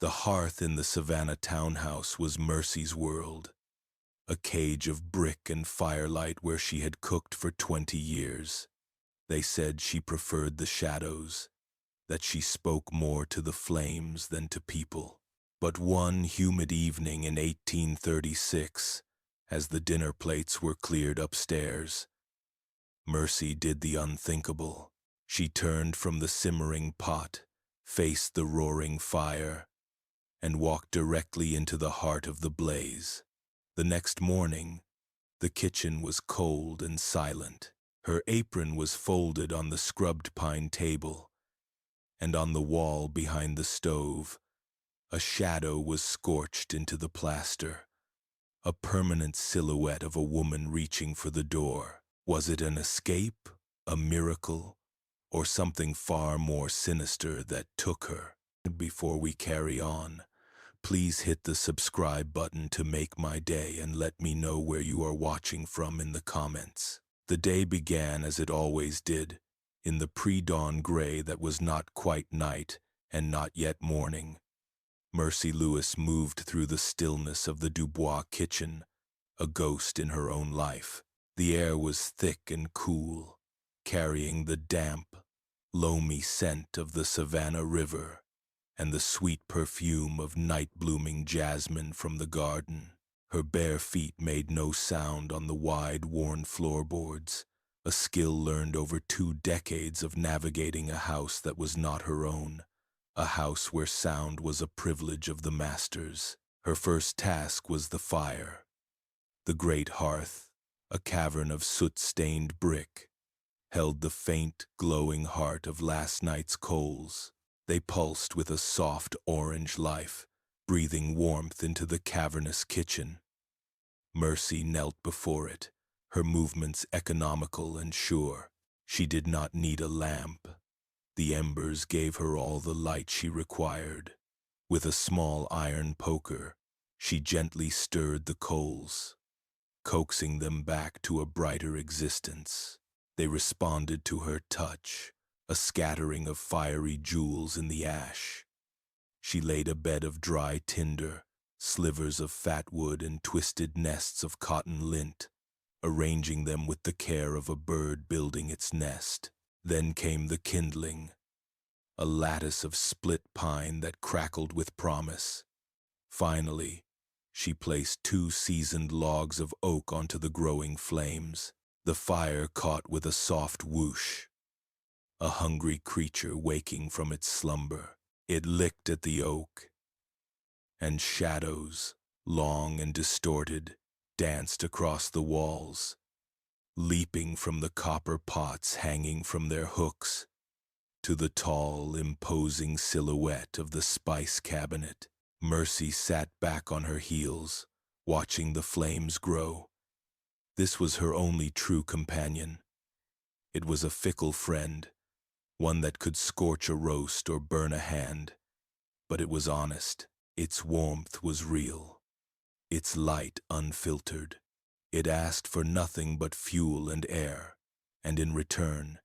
The hearth in the Savannah townhouse was Mercy's world, a cage of brick and firelight where she had cooked for 20 years. They said she preferred the shadows, that she spoke more to the flames than to people. But one humid evening in 1836, as the dinner plates were cleared upstairs, Mercy did the unthinkable. She turned from the simmering pot, faced the roaring fire, and walked directly into the heart of the blaze. The next morning, the kitchen was cold and silent. Her apron was folded on the scrubbed pine table, and on the wall behind the stove, a shadow was scorched into the plaster, a permanent silhouette of a woman reaching for the door. Was it an escape, a miracle, or something far more sinister that took her? Before we carry on, please hit the subscribe button to make my day and let me know where you are watching from in the comments. The day began as it always did, in the pre-dawn gray that was not quite night and not yet morning. Mercy Lewis moved through the stillness of the Dubois kitchen, a ghost in her own life. The air was thick and cool, carrying the damp, loamy scent of the Savannah River and the sweet perfume of night-blooming jasmine from the garden. Her bare feet made no sound on the wide, worn floorboards, a skill learned over 2 decades of navigating a house that was not her own, a house where sound was a privilege of the masters. Her first task was the fire. The great hearth, a cavern of soot-stained brick, held the faint, glowing heart of last night's coals. They pulsed with a soft orange life, breathing warmth into the cavernous kitchen. Mercy knelt before it, her movements economical and sure. She did not need a lamp. The embers gave her all the light she required. With a small iron poker, she gently stirred the coals, coaxing them back to a brighter existence. They responded to her touch, a scattering of fiery jewels in the ash. She laid a bed of dry tinder, slivers of fat wood and twisted nests of cotton lint, arranging them with the care of a bird building its nest. Then came the kindling, a lattice of split pine that crackled with promise. Finally, she placed 2 seasoned logs of oak onto the growing flames. The fire caught with a soft whoosh, a hungry creature waking from its slumber. It licked at the oak, and shadows, long and distorted, danced across the walls, leaping from the copper pots hanging from their hooks to the tall, imposing silhouette of the spice cabinet. Mercy sat back on her heels, watching the flames grow. This was her only true companion. It was a fickle friend, one that could scorch a roast or burn a hand, but it was honest. Its warmth was real, its light unfiltered. It asked for nothing but fuel and air, and in return,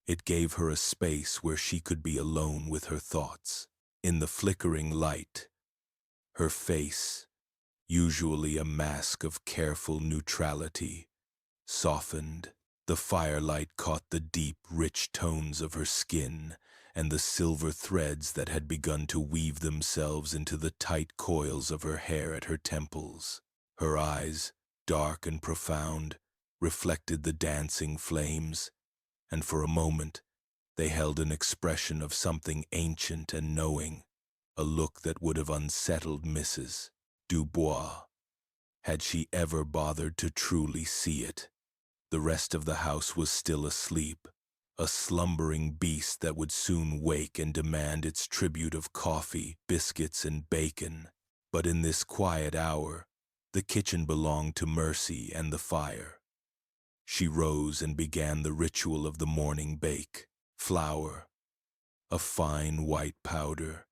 it gave her a space where she could be alone with her thoughts. In the flickering light, her face, usually a mask of careful neutrality, softened. The firelight caught the deep, rich tones of her skin and the silver threads that had begun to weave themselves into the tight coils of her hair at her temples. Her eyes, dark and profound, reflected the dancing flames, and for a moment they held an expression of something ancient and knowing, a look that would have unsettled Mrs. Dubois, had she ever bothered to truly see it. The rest of the house was still asleep, a slumbering beast that would soon wake and demand its tribute of coffee, biscuits, and bacon. But in this quiet hour, the kitchen belonged to Mercy and the fire. She rose and began the ritual of the morning bake. Flour, a fine white powder,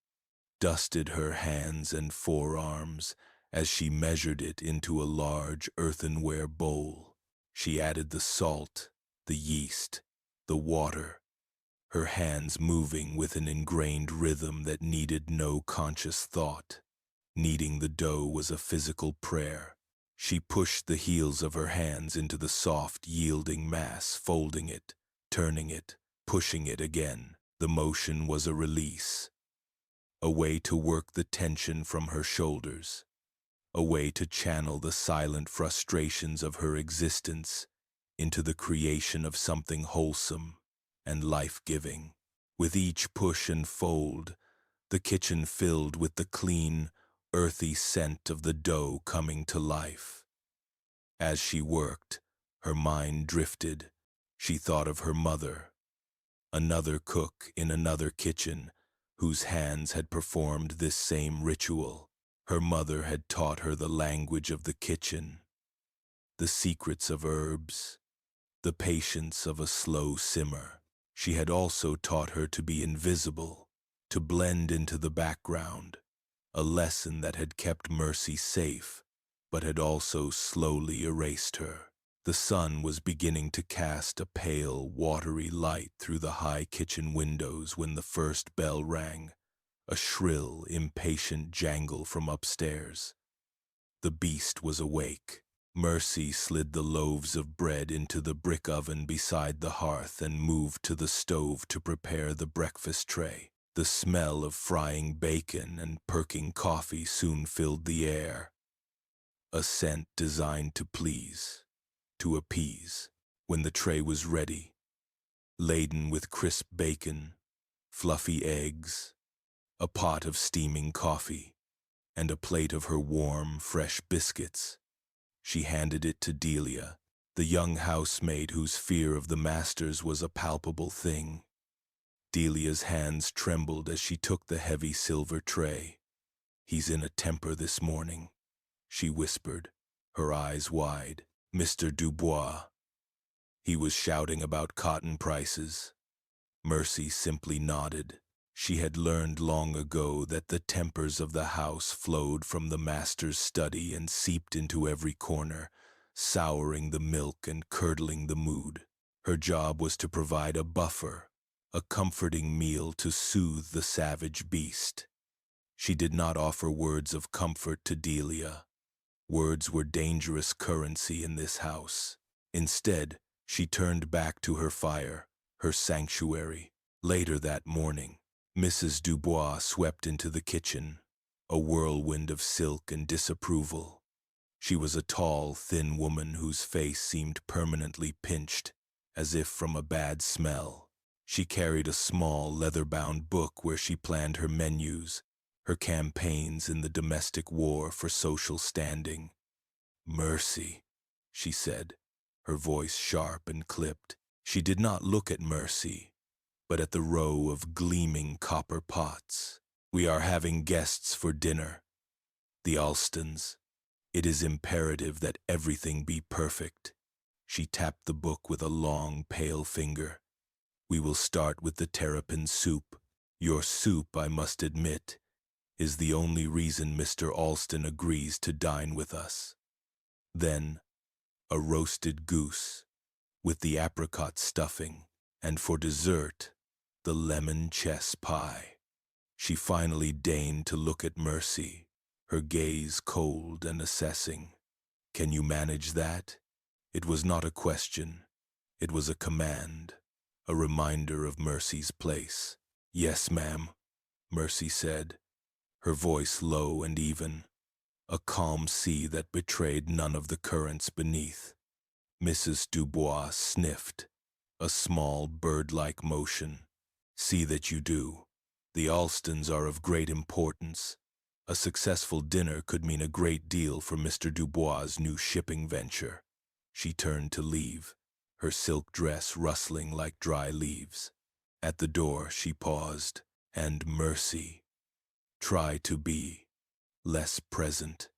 dusted her hands and forearms as she measured it into a large earthenware bowl. She added the salt, the yeast, the water, her hands moving with an ingrained rhythm that needed no conscious thought. Kneading the dough was a physical prayer. She pushed the heels of her hands into the soft, yielding mass, folding it, turning it, pushing it again. The motion was a release, a way to work the tension from her shoulders, a way to channel the silent frustrations of her existence into the creation of something wholesome and life-giving. With each push and fold, the kitchen filled with the clean, earthy scent of the dough coming to life. As she worked, her mind drifted. She thought of her mother, another cook in another kitchen, whose hands had performed this same ritual. Her mother had taught her the language of the kitchen, the secrets of herbs, the patience of a slow simmer. She had also taught her to be invisible, to blend into the background, a lesson that had kept Mercy safe, but had also slowly erased her. The sun was beginning to cast a pale, watery light through the high kitchen windows when the first bell rang, a shrill, impatient jangle from upstairs. The beast was awake. Mercy slid the loaves of bread into the brick oven beside the hearth and moved to the stove to prepare the breakfast tray. The smell of frying bacon and perking coffee soon filled the air, a scent designed to please, to appease. When the tray was ready, laden with crisp bacon, fluffy eggs, a pot of steaming coffee, and a plate of her warm, fresh biscuits, she handed it to Delia, the young housemaid whose fear of the masters was a palpable thing. Delia's hands trembled as she took the heavy silver tray. "He's in a temper this morning," she whispered, her eyes wide. "Mr. Dubois. He was shouting about cotton prices." Mercy simply nodded. She had learned long ago that the tempers of the house flowed from the master's study and seeped into every corner, souring the milk and curdling the mood. Her job was to provide a buffer, a comforting meal to soothe the savage beast. She did not offer words of comfort to Delia. Words were dangerous currency in this house. Instead, she turned back to her fire, her sanctuary. Later that morning, Mrs. Dubois swept into the kitchen, a whirlwind of silk and disapproval. She was a tall, thin woman whose face seemed permanently pinched, as if from a bad smell. She carried a small, leather-bound book where she planned her menus, her campaigns in the domestic war for social standing. "Mercy," she said, her voice sharp and clipped. She did not look at Mercy, but at the row of gleaming copper pots. "We are having guests for dinner. The Alstons. It is imperative that everything be perfect." She tapped the book with a long, pale finger. "We will start with the terrapin soup. Your soup, I must admit, is the only reason Mr. Alston agrees to dine with us. Then, a roasted goose, with the apricot stuffing, and for dessert, the lemon chess pie." She finally deigned to look at Mercy, her gaze cold and assessing. "Can you manage that?" It was not a question. It was a command, a reminder of Mercy's place. "Yes, ma'am," Mercy said, her voice low and even, a calm sea that betrayed none of the currents beneath. Mrs. Dubois sniffed, a small bird-like motion. "See that you do. The Alstons are of great importance. A successful dinner could mean a great deal for Mr. Dubois' new shipping venture." She turned to leave, her silk dress rustling like dry leaves. At the door she paused. "And Mercy, try to be less present.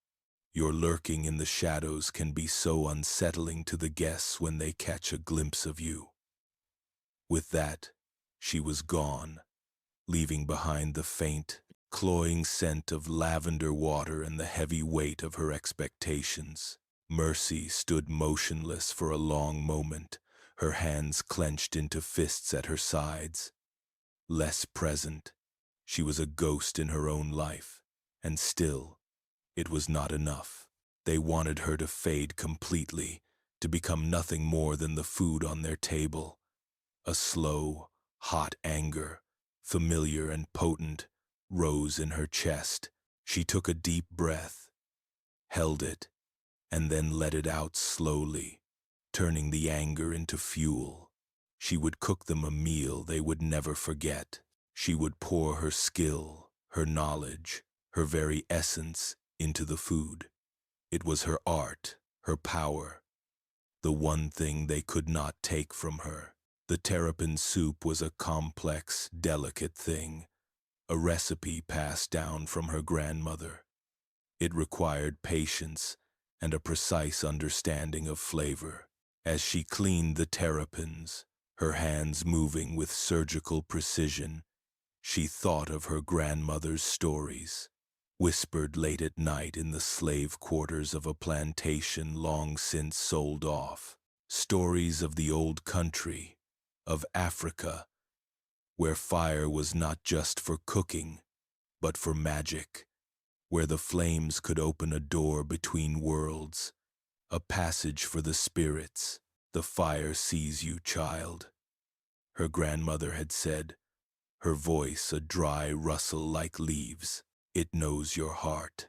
Your lurking in the shadows can be so unsettling to the guests when they catch a glimpse of you." With that, she was gone, leaving behind the faint, cloying scent of lavender water and the heavy weight of her expectations. Mercy stood motionless for a long moment, her hands clenched into fists at her sides. less present. She was a ghost in her own life, and still, it was not enough. They wanted her to fade completely, to become nothing more than the food on their table. A slow, hot anger, familiar and potent, rose in her chest. She took a deep breath, held it, and then let it out slowly, turning the anger into fuel. She would cook them a meal they would never forget. She would pour her skill, her knowledge, her very essence into the food. It was her art, her power, the one thing they could not take from her. The terrapin soup was a complex, delicate thing, a recipe passed down from her grandmother. It required patience and a precise understanding of flavor. As she cleaned the terrapins, her hands moving with surgical precision, she thought of her grandmother's stories, whispered late at night in the slave quarters of a plantation long since sold off. Stories of the old country, of Africa, where fire was not just for cooking, but for magic, where the flames could open a door between worlds, a passage for the spirits. The fire sees you, child, her grandmother had said, her voice a dry rustle like leaves. It knows your heart.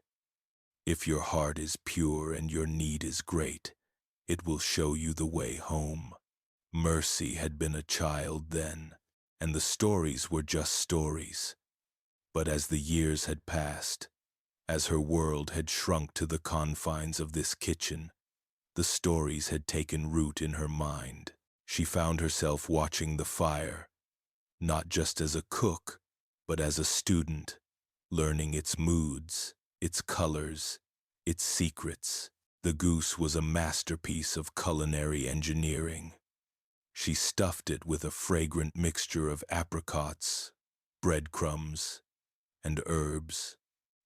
If your heart is pure and your need is great, it will show you the way home. Mercy had been a child then, and the stories were just stories. But as the years had passed, as her world had shrunk to the confines of this kitchen, the stories had taken root in her mind. She found herself watching the fire, not just as a cook, but as a student, learning its moods, its colors, its secrets. The goose was a masterpiece of culinary engineering. She stuffed it with a fragrant mixture of apricots, breadcrumbs, and herbs,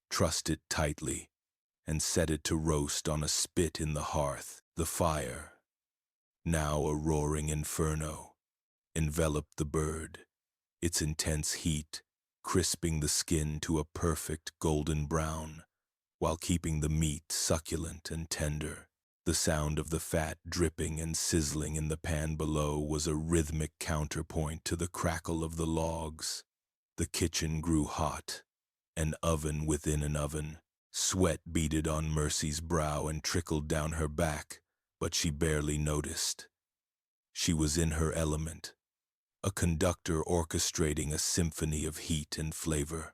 trussed it tightly, and set it to roast on a spit in the hearth. The fire, now a roaring inferno, enveloped the bird, its intense heat crisping the skin to a perfect golden brown, while keeping the meat succulent and tender. The sound of the fat dripping and sizzling in the pan below was a rhythmic counterpoint to the crackle of the logs. The kitchen grew hot, an oven within an oven. Sweat beaded on Mercy's brow and trickled down her back, but she barely noticed. She was in her element, a conductor orchestrating a symphony of heat and flavor.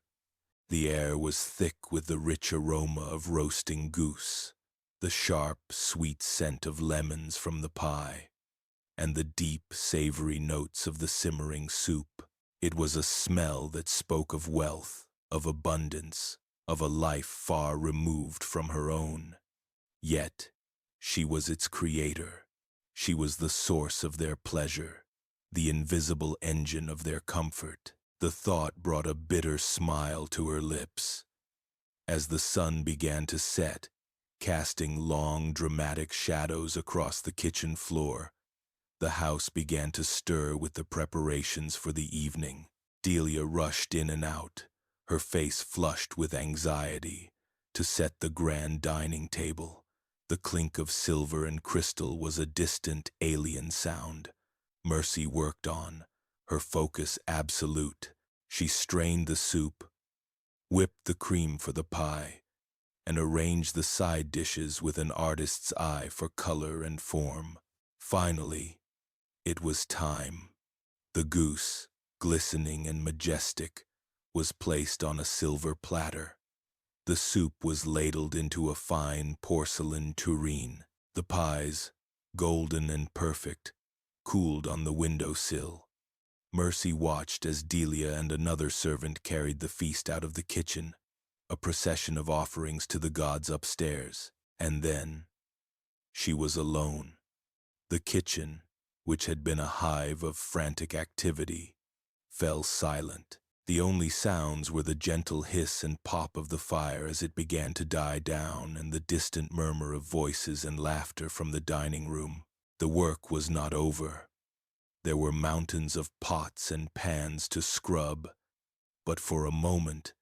The air was thick with the rich aroma of roasting goose, the sharp, sweet scent of lemons from the pie, and the deep, savory notes of the simmering soup. It was a smell that spoke of wealth, of abundance, of a life far removed from her own. Yet, she was its creator. She was the source of their pleasure, the invisible engine of their comfort. The thought brought a bitter smile to her lips. As the sun began to set, casting long, dramatic shadows across the kitchen floor, the house began to stir with the preparations for the evening. Delia rushed in and out, her face flushed with anxiety, to set the grand dining table. The clink of silver and crystal was a distant, alien sound. Mercy worked on, her focus absolute. She strained the soup, whipped the cream for the pie, and arranged the side dishes with an artist's eye for color and form. Finally, it was time. The goose, glistening and majestic, was placed on a silver platter. The soup was ladled into a fine porcelain tureen. The pies, golden and perfect, cooled on the windowsill. Mercy watched as Delia and another servant carried the feast out of the kitchen, a procession of offerings to the gods upstairs. And then, she was alone. The kitchen, which had been a hive of frantic activity, fell silent. The only sounds were the gentle hiss and pop of the fire as it began to die down and the distant murmur of voices and laughter from the dining room. The work was not over. There were mountains of pots and pans to scrub, but for a moment,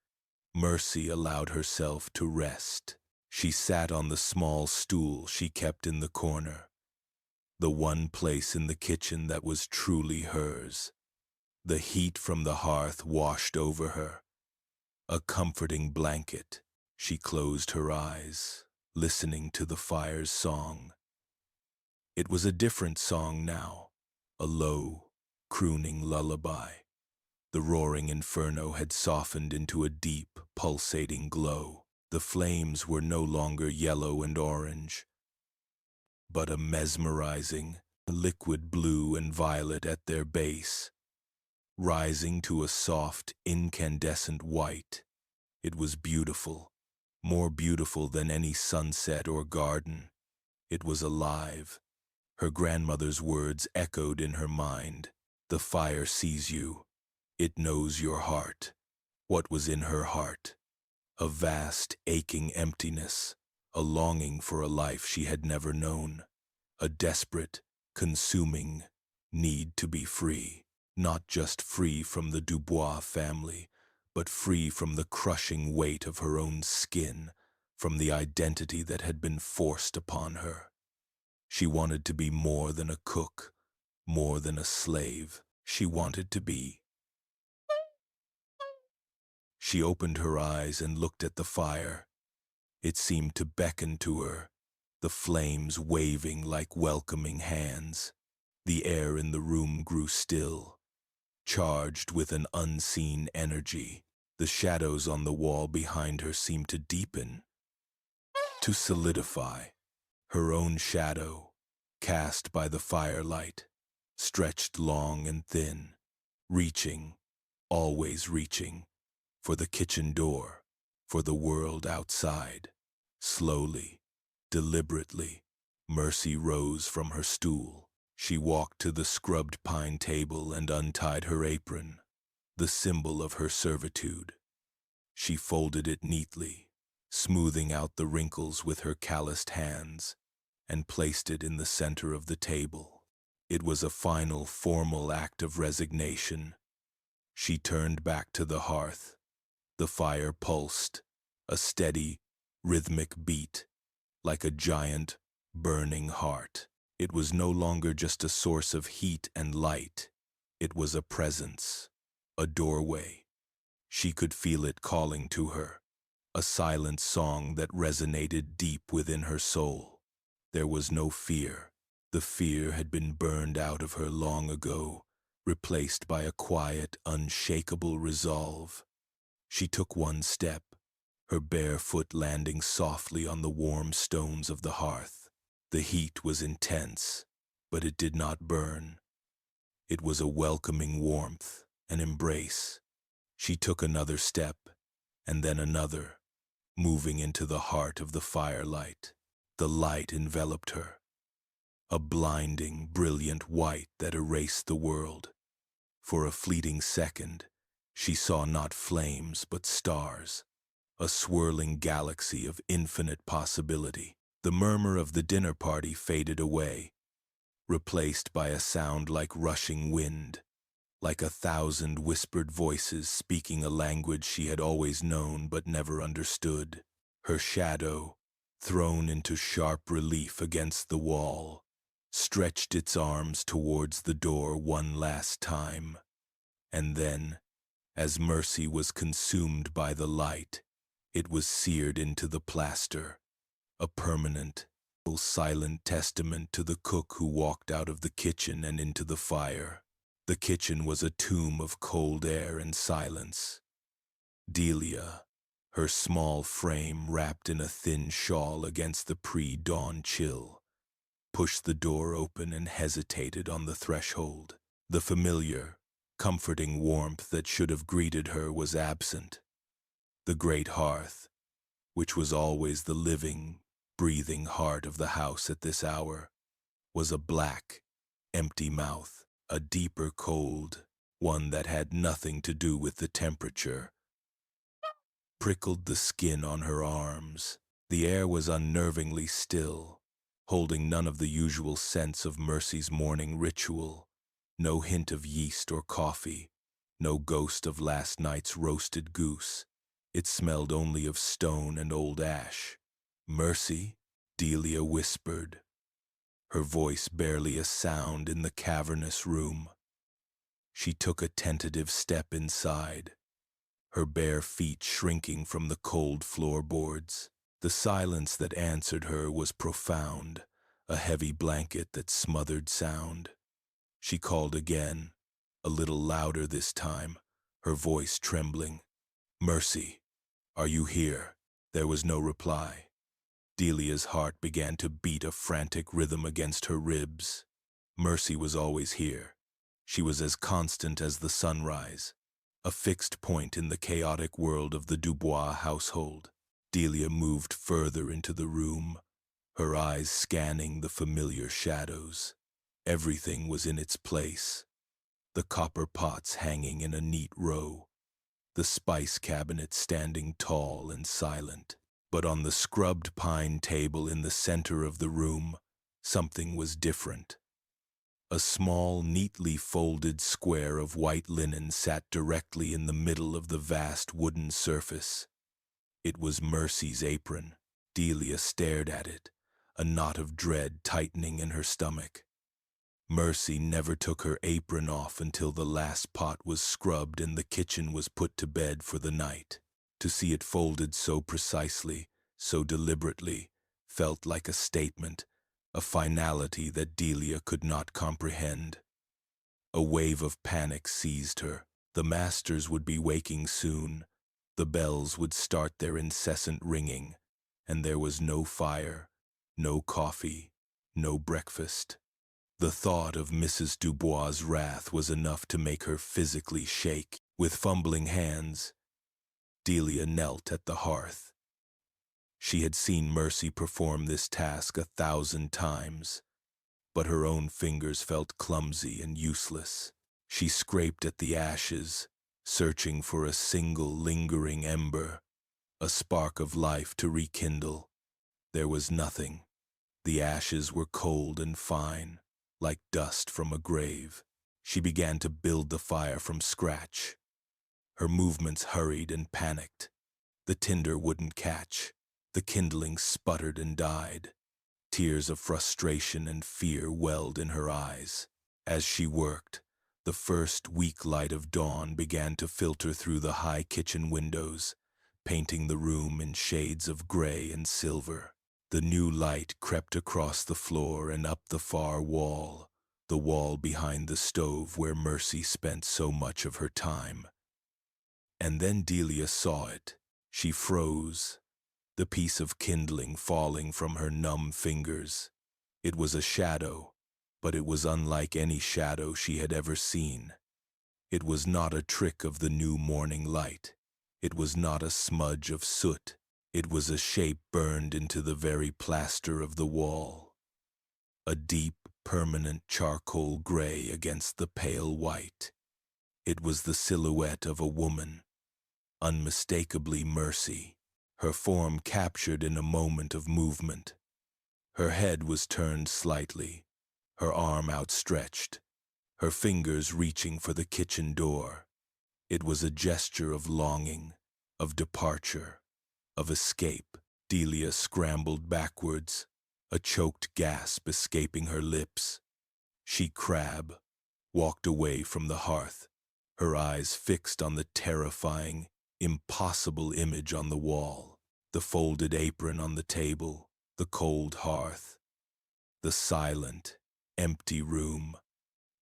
Mercy allowed herself to rest. She sat on the small stool she kept in the corner, the one place in the kitchen that was truly hers. The heat from the hearth washed over her, a comforting blanket. She closed her eyes, listening to the fire's song. It was a different song now, a low, crooning lullaby. The roaring inferno had softened into a deep, pulsating glow. The flames were no longer yellow and orange, but a mesmerizing, liquid blue and violet at their base, rising to a soft, incandescent white. It was beautiful, more beautiful than any sunset or garden. It was alive. Her grandmother's words echoed in her mind. The fire sees you. It knows your heart. What was in her heart? A vast, aching emptiness, a longing for a life she had never known, a desperate, consuming need to be free, not just free from the Dubois family, but free from the crushing weight of her own skin, from the identity that had been forced upon her. She wanted to be more than a cook, more than a slave. She wanted to be. She opened her eyes and looked at the fire. It seemed to beckon to her, the flames waving like welcoming hands. The air in the room grew still, charged with an unseen energy. The shadows on the wall behind her seemed to deepen, to solidify. Her own shadow, cast by the firelight, stretched long and thin, reaching, always reaching, for the kitchen door, for the world outside. Slowly, deliberately, Mercy rose from her stool. She walked to the scrubbed pine table and untied her apron, the symbol of her servitude. She folded it neatly, smoothing out the wrinkles with her calloused hands, and placed it in the center of the table. It was a final, formal act of resignation. She turned back to the hearth. The fire pulsed, a steady, rhythmic beat, like a giant, burning heart. It was no longer just a source of heat and light. It was a presence, a doorway. She could feel it calling to her, a silent song that resonated deep within her soul. There was no fear. The fear had been burned out of her long ago, replaced by a quiet, unshakable resolve. She took one step, her bare foot landing softly on the warm stones of the hearth. The heat was intense, but it did not burn. It was a welcoming warmth, an embrace. She took another step, and then another, moving into the heart of the firelight. The light enveloped her, a blinding, brilliant white that erased the world. For a fleeting second, she saw not flames but stars, a swirling galaxy of infinite possibility. The murmur of the dinner party faded away, replaced by a sound like rushing wind, like 1,000 whispered voices speaking a language she had always known but never understood. Her shadow, thrown into sharp relief against the wall, stretched its arms towards the door one last time. And then, as Mercy was consumed by the light, it was seared into the plaster, a permanent, silent testament to the cook who walked out of the kitchen and into the fire. The kitchen was a tomb of cold air and silence. Delia, her small frame wrapped in a thin shawl against the pre-dawn chill, pushed the door open and hesitated on the threshold. The familiar, comforting warmth that should have greeted her was absent. The great hearth, which was always the living, breathing heart of the house at this hour, was a black, empty mouth, a deeper cold, one that had nothing to do with the temperature, prickled the skin on her arms. The air was unnervingly still, holding none of the usual sense of Mercy's morning ritual. No hint of yeast or coffee, no ghost of last night's roasted goose. It smelled only of stone and old ash. "Mercy?" Delia whispered, her voice barely a sound in the cavernous room. She took a tentative step inside, her bare feet shrinking from the cold floorboards. The silence that answered her was profound, a heavy blanket that smothered sound. She called again, a little louder this time, her voice trembling. "Mercy, are you here?" There was no reply. Delia's heart began to beat a frantic rhythm against her ribs. Mercy was always here. She was as constant as the sunrise, a fixed point in the chaotic world of the Dubois household. Delia moved further into the room, her eyes scanning the familiar shadows. Everything was in its place. The copper pots hanging in a neat row, the spice cabinet standing tall and silent. But on the scrubbed pine table in the center of the room, something was different. A small, neatly folded square of white linen sat directly in the middle of the vast wooden surface. It was Mercy's apron. Delia stared at it, a knot of dread tightening in her stomach. Mercy never took her apron off until the last pot was scrubbed and the kitchen was put to bed for the night. To see it folded so precisely, so deliberately, felt like a statement, a finality that Delia could not comprehend. A wave of panic seized her. The masters would be waking soon. The bells would start their incessant ringing, and there was no fire, no coffee, no breakfast. The thought of Mrs. Dubois' wrath was enough to make her physically shake. With fumbling hands, Delia knelt at the hearth. She had seen Mercy perform this task 1,000 times, but her own fingers felt clumsy and useless. She scraped at the ashes, searching for a single lingering ember, a spark of life to rekindle. There was nothing. The ashes were cold and fine, like dust from a grave. She began to build the fire from scratch. Her movements hurried and panicked. The tinder wouldn't catch. The kindling sputtered and died. Tears of frustration and fear welled in her eyes. As she worked, the first weak light of dawn began to filter through the high kitchen windows, painting the room in shades of gray and silver. The new light crept across the floor and up the far wall, the wall behind the stove where Mercy spent so much of her time. And then Delia saw it. She froze, the piece of kindling falling from her numb fingers. It was a shadow, but it was unlike any shadow she had ever seen. It was not a trick of the new morning light. It was not a smudge of soot. It was a shape burned into the very plaster of the wall. A deep, permanent charcoal gray against the pale white. It was the silhouette of a woman, unmistakably Mercy, her form captured in a moment of movement. Her head was turned slightly, her arm outstretched, her fingers reaching for the kitchen door. It was a gesture of longing, of departure, of escape. Delia scrambled backwards, a choked gasp escaping her lips. She walked away from the hearth, her eyes fixed on the terrifying, impossible image on the wall, the folded apron on the table, the cold hearth, the silent, empty room.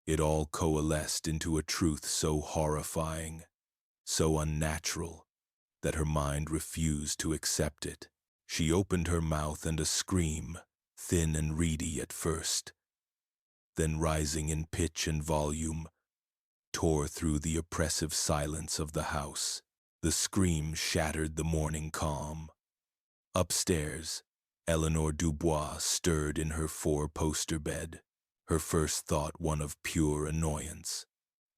It all coalesced into a truth so horrifying, so unnatural, that her mind refused to accept it. She opened her mouth and a scream, thin and reedy at first, then rising in pitch and volume, tore through the oppressive silence of the house. The scream shattered the morning calm. Upstairs, Eleanor Dubois stirred in her four-poster bed, her first thought one of pure annoyance.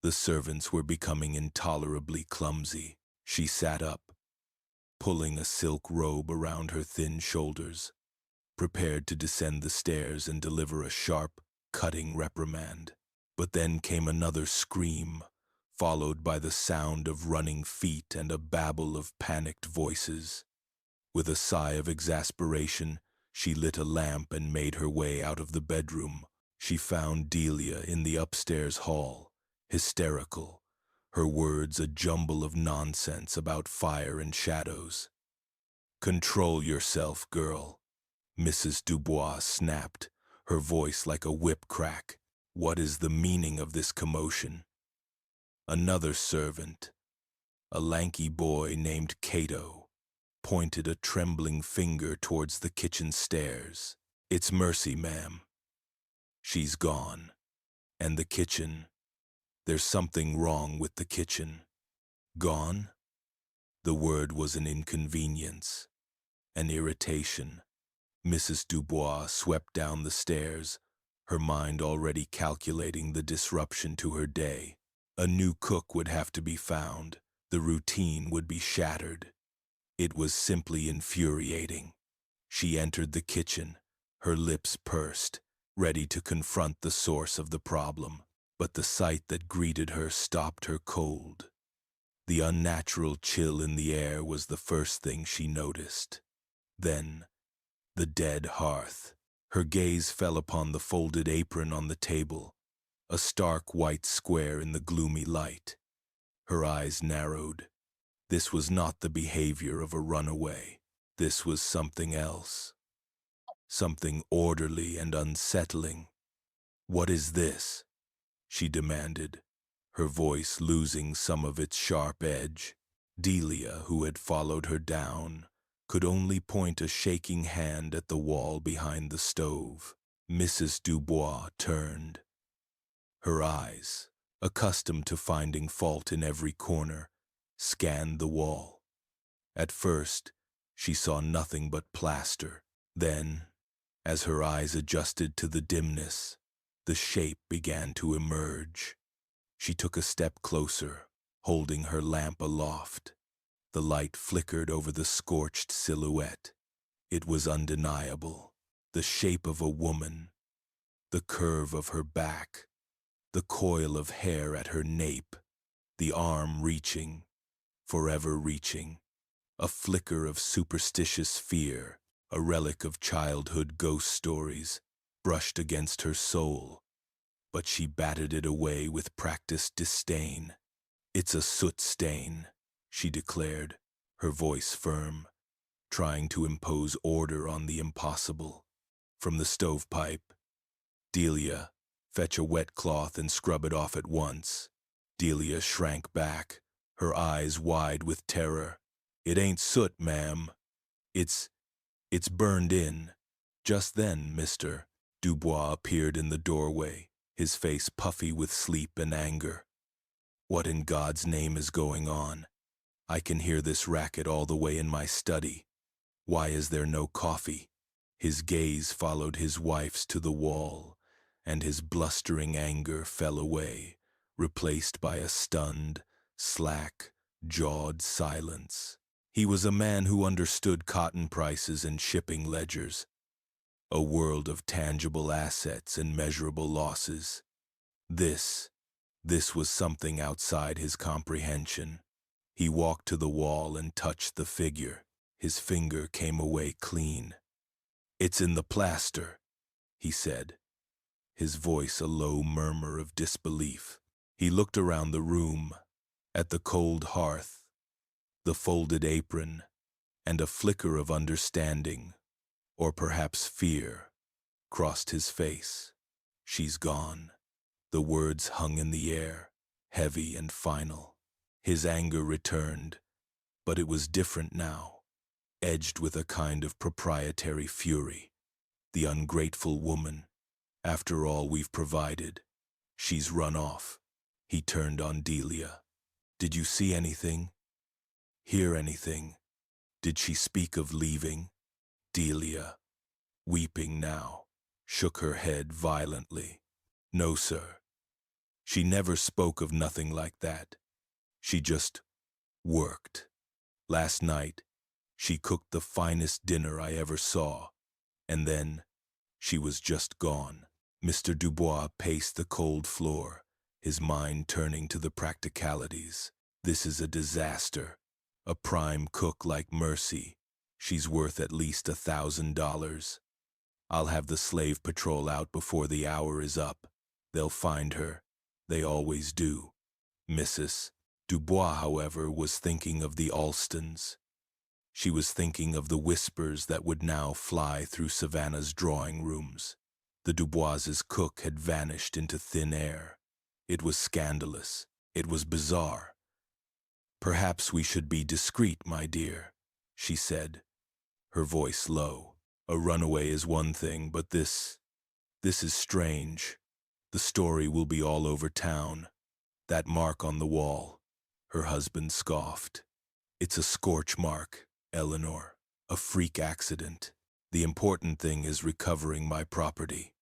The servants were becoming intolerably clumsy. She sat up, pulling a silk robe around her thin shoulders, prepared to descend the stairs and deliver a sharp, cutting reprimand. But then came another scream, followed by the sound of running feet and a babble of panicked voices. With a sigh of exasperation, she lit a lamp and made her way out of the bedroom. She found Delia in the upstairs hall, hysterical, her words a jumble of nonsense about fire and shadows. "Control yourself, girl," Mrs. Dubois snapped, her voice like a whip crack. "What is the meaning of this commotion?" Another servant, a lanky boy named Cato, pointed a trembling finger towards the kitchen stairs. "It's Mercy, ma'am. She's gone. And the kitchen. There's something wrong with the kitchen." Gone? The word was an inconvenience, an irritation. Mrs. Dubois swept down the stairs, her mind already calculating the disruption to her day. A new cook would have to be found. The routine would be shattered. It was simply infuriating. She entered the kitchen, her lips pursed, ready to confront the source of the problem. But the sight that greeted her stopped her cold. The unnatural chill in the air was the first thing she noticed. Then, the dead hearth. Her gaze fell upon the folded apron on the table, a stark white square in the gloomy light. Her eyes narrowed. This was not the behavior of a runaway. This was something else. Something orderly and unsettling. "What is this?" she demanded, her voice losing some of its sharp edge. Delia, who had followed her down, could only point a shaking hand at the wall behind the stove. Mrs. Dubois turned. Her eyes, accustomed to finding fault in every corner, scanned the wall. At first, she saw nothing but plaster. Then, as her eyes adjusted to the dimness, the shape began to emerge. She took a step closer, holding her lamp aloft. The light flickered over the scorched silhouette. It was undeniable. The shape of a woman, the curve of her back, the coil of hair at her nape, the arm reaching, forever reaching. A flicker of superstitious fear, a relic of childhood ghost stories, brushed against her soul, but she batted it away with practiced disdain. "It's a soot stain," she declared, her voice firm, trying to impose order on the impossible. From the stovepipe, "Delia, fetch a wet cloth and scrub it off at once." Delia shrank back, her eyes wide with terror. "It ain't soot, ma'am. It's burned in." Just then, Mr. Dubois appeared in the doorway, his face puffy with sleep and anger. "What in God's name is going on? I can hear this racket all the way in my study. Why is there no coffee?" His gaze followed his wife's to the wall, and his blustering anger fell away, replaced by a stunned, slack-jawed silence. He was a man who understood cotton prices and shipping ledgers, a world of tangible assets and measurable losses. This was something outside his comprehension. He walked to the wall and touched the figure. His finger came away clean. "It's in the plaster," he said, his voice a low murmur of disbelief. He looked around the room, at the cold hearth, the folded apron, and a flicker of understanding, or perhaps fear, crossed his face. "She's gone." The words hung in the air, heavy and final. His anger returned, but it was different now, edged with a kind of proprietary fury. The ungrateful woman. After all we've provided, she's run off. He turned on Delia. "Did you see anything? Hear anything? Did she speak of leaving?" Delia, weeping now, shook her head violently. "No, sir. She never spoke of nothing like that. She just worked. Last night, she cooked the finest dinner I ever saw, and then she was just gone." Mr. Dubois paced the cold floor, his mind turning to the practicalities. This is a disaster. A prime cook like Mercy. She's worth at least $1,000. I'll have the slave patrol out before the hour is up. They'll find her. They always do. Mrs. Dubois, however, was thinking of the Alstons. She was thinking of the whispers that would now fly through Savannah's drawing rooms. The Dubois's cook had vanished into thin air. It was scandalous. It was bizarre. "Perhaps we should be discreet, my dear," she said, her voice low. "A runaway is one thing, but this is strange. The story will be all over town. That mark on the wall." Her husband scoffed. "It's a scorch mark, Eleanor. A freak accident. The important thing is recovering my property."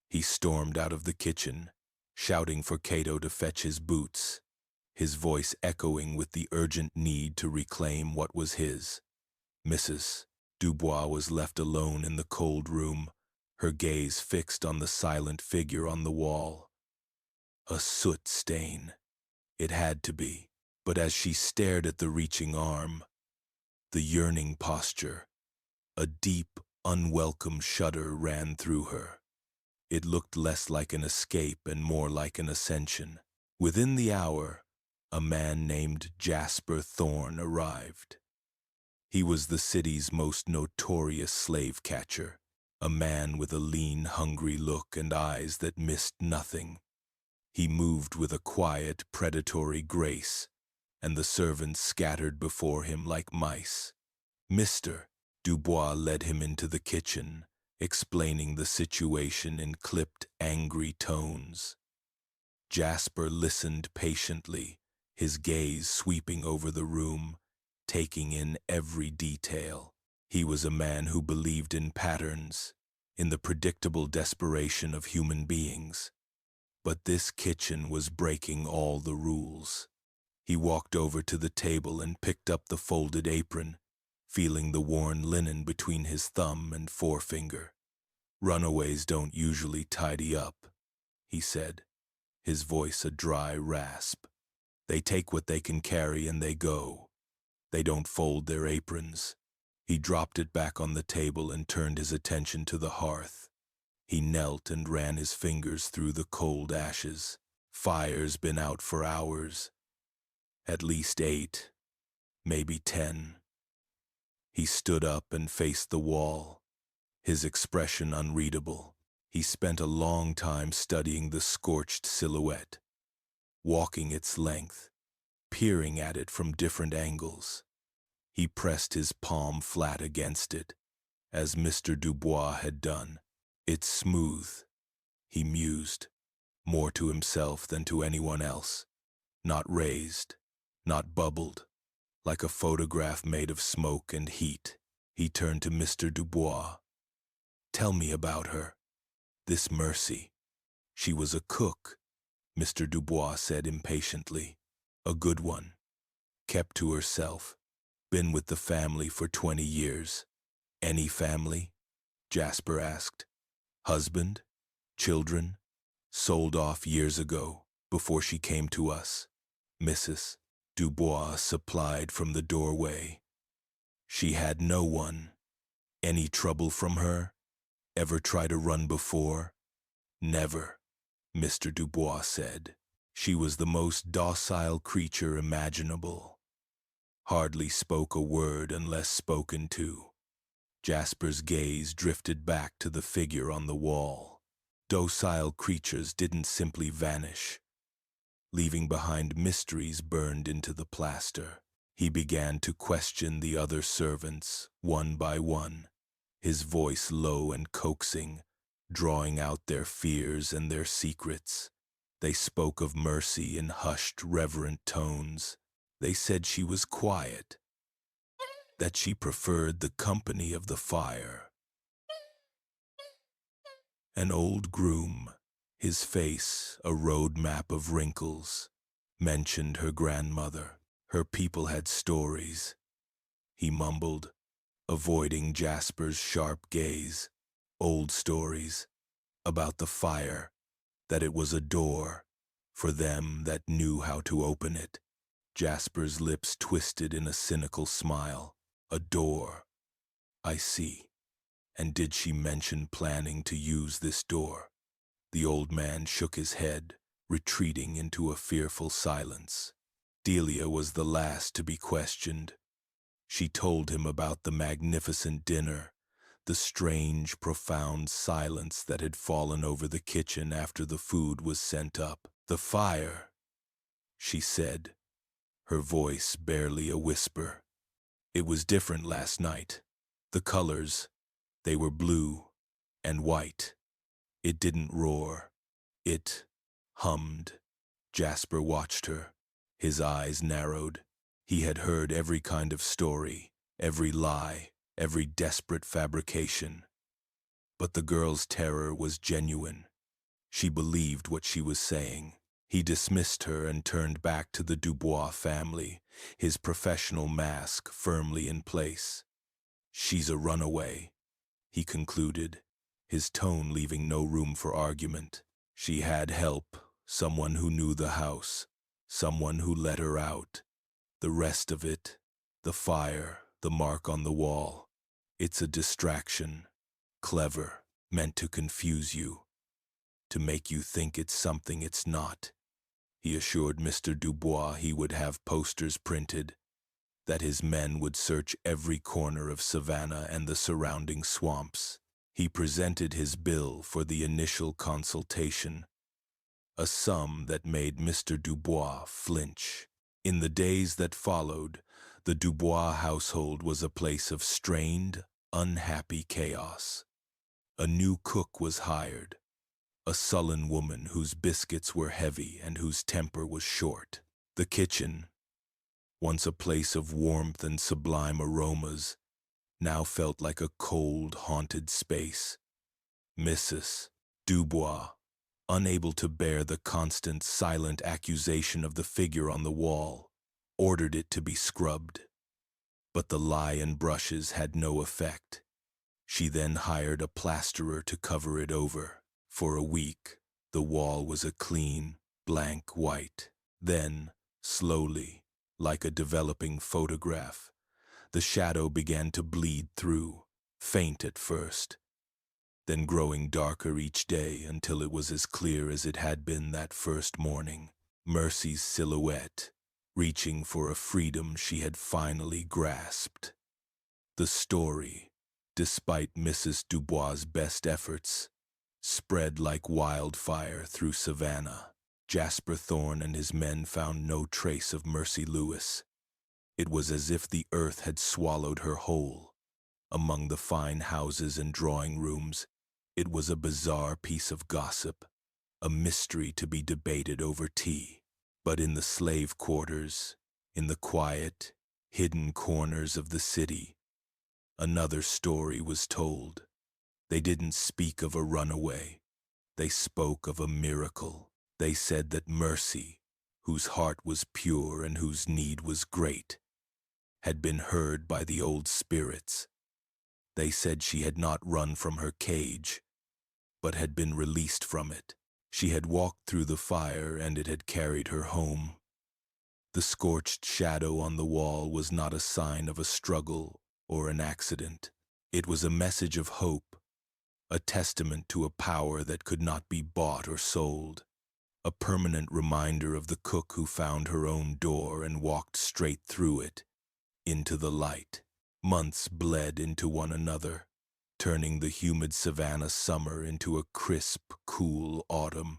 He stormed out of the kitchen, shouting for Cato to fetch his boots, his voice echoing with the urgent need to reclaim what was his. Mrs. Dubois was left alone in the cold room, her gaze fixed on the silent figure on the wall. A soot stain. It had to be. But as she stared at the reaching arm, the yearning posture, a deep, unwelcome shudder ran through her. It looked less like an escape and more like an ascension. Within the hour, a man named Jasper Thorne arrived. He was the city's most notorious slave catcher, a man with a lean, hungry look and eyes that missed nothing. He moved with a quiet, predatory grace, and the servants scattered before him like mice. Mr. Dubois led him into the kitchen, explaining the situation in clipped, angry tones. Jasper listened patiently, his gaze sweeping over the room, taking in every detail. He was a man who believed in patterns, in the predictable desperation of human beings. But this kitchen was breaking all the rules. He walked over to the table and picked up the folded apron, feeling the worn linen between his thumb and forefinger. "Runaways don't usually tidy up," he said, his voice a dry rasp. "They take what they can carry and they go. They don't fold their aprons." He dropped it back on the table and turned his attention to the hearth. He knelt and ran his fingers through the cold ashes. "Fire's been out for hours. At least 8, maybe 10. He stood up and faced the wall, his expression unreadable. He spent a long time studying the scorched silhouette, walking its length, peering at it from different angles. He pressed his palm flat against it, as Mr. Dubois had done. "It's smooth," he mused, more to himself than to anyone else. "Not raised, not bubbled, like a photograph made of smoke and heat." He turned to Mr. Dubois. "Tell me about her, this Mercy." "She was a cook," Mr. Dubois said impatiently. "A good one. Kept to herself. Been with the family for 20 years. "Any family?" Jasper asked. "Husband? Children? Sold off years ago, before she came to us." Mrs. Dubois supplied from the doorway. "She had no one. Any trouble from her? Ever try to run before?" "Never," Mr. Dubois said. "She was the most docile creature imaginable. Hardly spoke a word unless spoken to." Jasper's gaze drifted back to the figure on the wall. Docile creatures didn't simply vanish, leaving behind mysteries burned into the plaster. He began to question the other servants, one by one, his voice low and coaxing, drawing out their fears and their secrets. They spoke of Mercy in hushed, reverent tones. They said she was quiet, that she preferred the company of the fire. An old groom, his face a road map of wrinkles, mentioned her grandmother. Her people had stories, he mumbled, avoiding Jasper's sharp gaze. "Old stories, about the fire, that it was a door, for them that knew how to open it. Jasper's lips twisted in a cynical smile. A door. I see. And did she mention planning to use this door? The old man shook his head, retreating into a fearful silence. Delia was the last to be questioned. She told him about the magnificent dinner, the strange, profound silence that had fallen over the kitchen after the food was sent up. The fire, she said, her voice barely a whisper. It was different last night. The colors, they were blue and white. It didn't roar. It hummed. Jasper watched her. His eyes narrowed. He had heard every kind of story, every lie, every desperate fabrication. But the girl's terror was genuine. She believed what she was saying. He dismissed her and turned back to the Dubois family, his professional mask firmly in place. She's a runaway, he concluded, his tone leaving no room for argument. She had help, someone who knew the house, someone who let her out. The rest of it, the fire, the mark on the wall, it's a distraction, clever, meant to confuse you, to make you think it's something it's not. He assured Mr. Dubois he would have posters printed, that his men would search every corner of Savannah and the surrounding swamps. He presented his bill for the initial consultation, a sum that made Mr. Dubois flinch. In the days that followed, the Dubois household was a place of strained, unhappy chaos. A new cook was hired, a sullen woman whose biscuits were heavy and whose temper was short. The kitchen, once a place of warmth and sublime aromas, now felt like a cold, haunted space. Mrs. Dubois, unable to bear the constant, silent accusation of the figure on the wall, ordered it to be scrubbed. But the lye and brushes had no effect. She then hired a plasterer to cover it over. For a week, the wall was a clean, blank white. Then, slowly, like a developing photograph, the shadow began to bleed through, faint at first, then growing darker each day until it was as clear as it had been that first morning. Mercy's silhouette, reaching for a freedom she had finally grasped. The story, despite Mrs. Dubois' best efforts, spread like wildfire through Savannah. Jasper Thorne and his men found no trace of Mercy Lewis. It was as if the earth had swallowed her whole. Among the fine houses and drawing rooms, it was a bizarre piece of gossip, a mystery to be debated over tea. But in the slave quarters, in the quiet, hidden corners of the city, another story was told. They didn't speak of a runaway. They spoke of a miracle. They said that Mercy, whose heart was pure and whose need was great, had been heard by the old spirits. They said she had not run from her cage, but had been released from it. She had walked through the fire and it had carried her home. The scorched shadow on the wall was not a sign of a struggle or an accident. It was a message of hope, a testament to a power that could not be bought or sold, a permanent reminder of the cook who found her own door and walked straight through it, into the light. Months bled into one another, turning the humid Savannah summer into a crisp, cool autumn,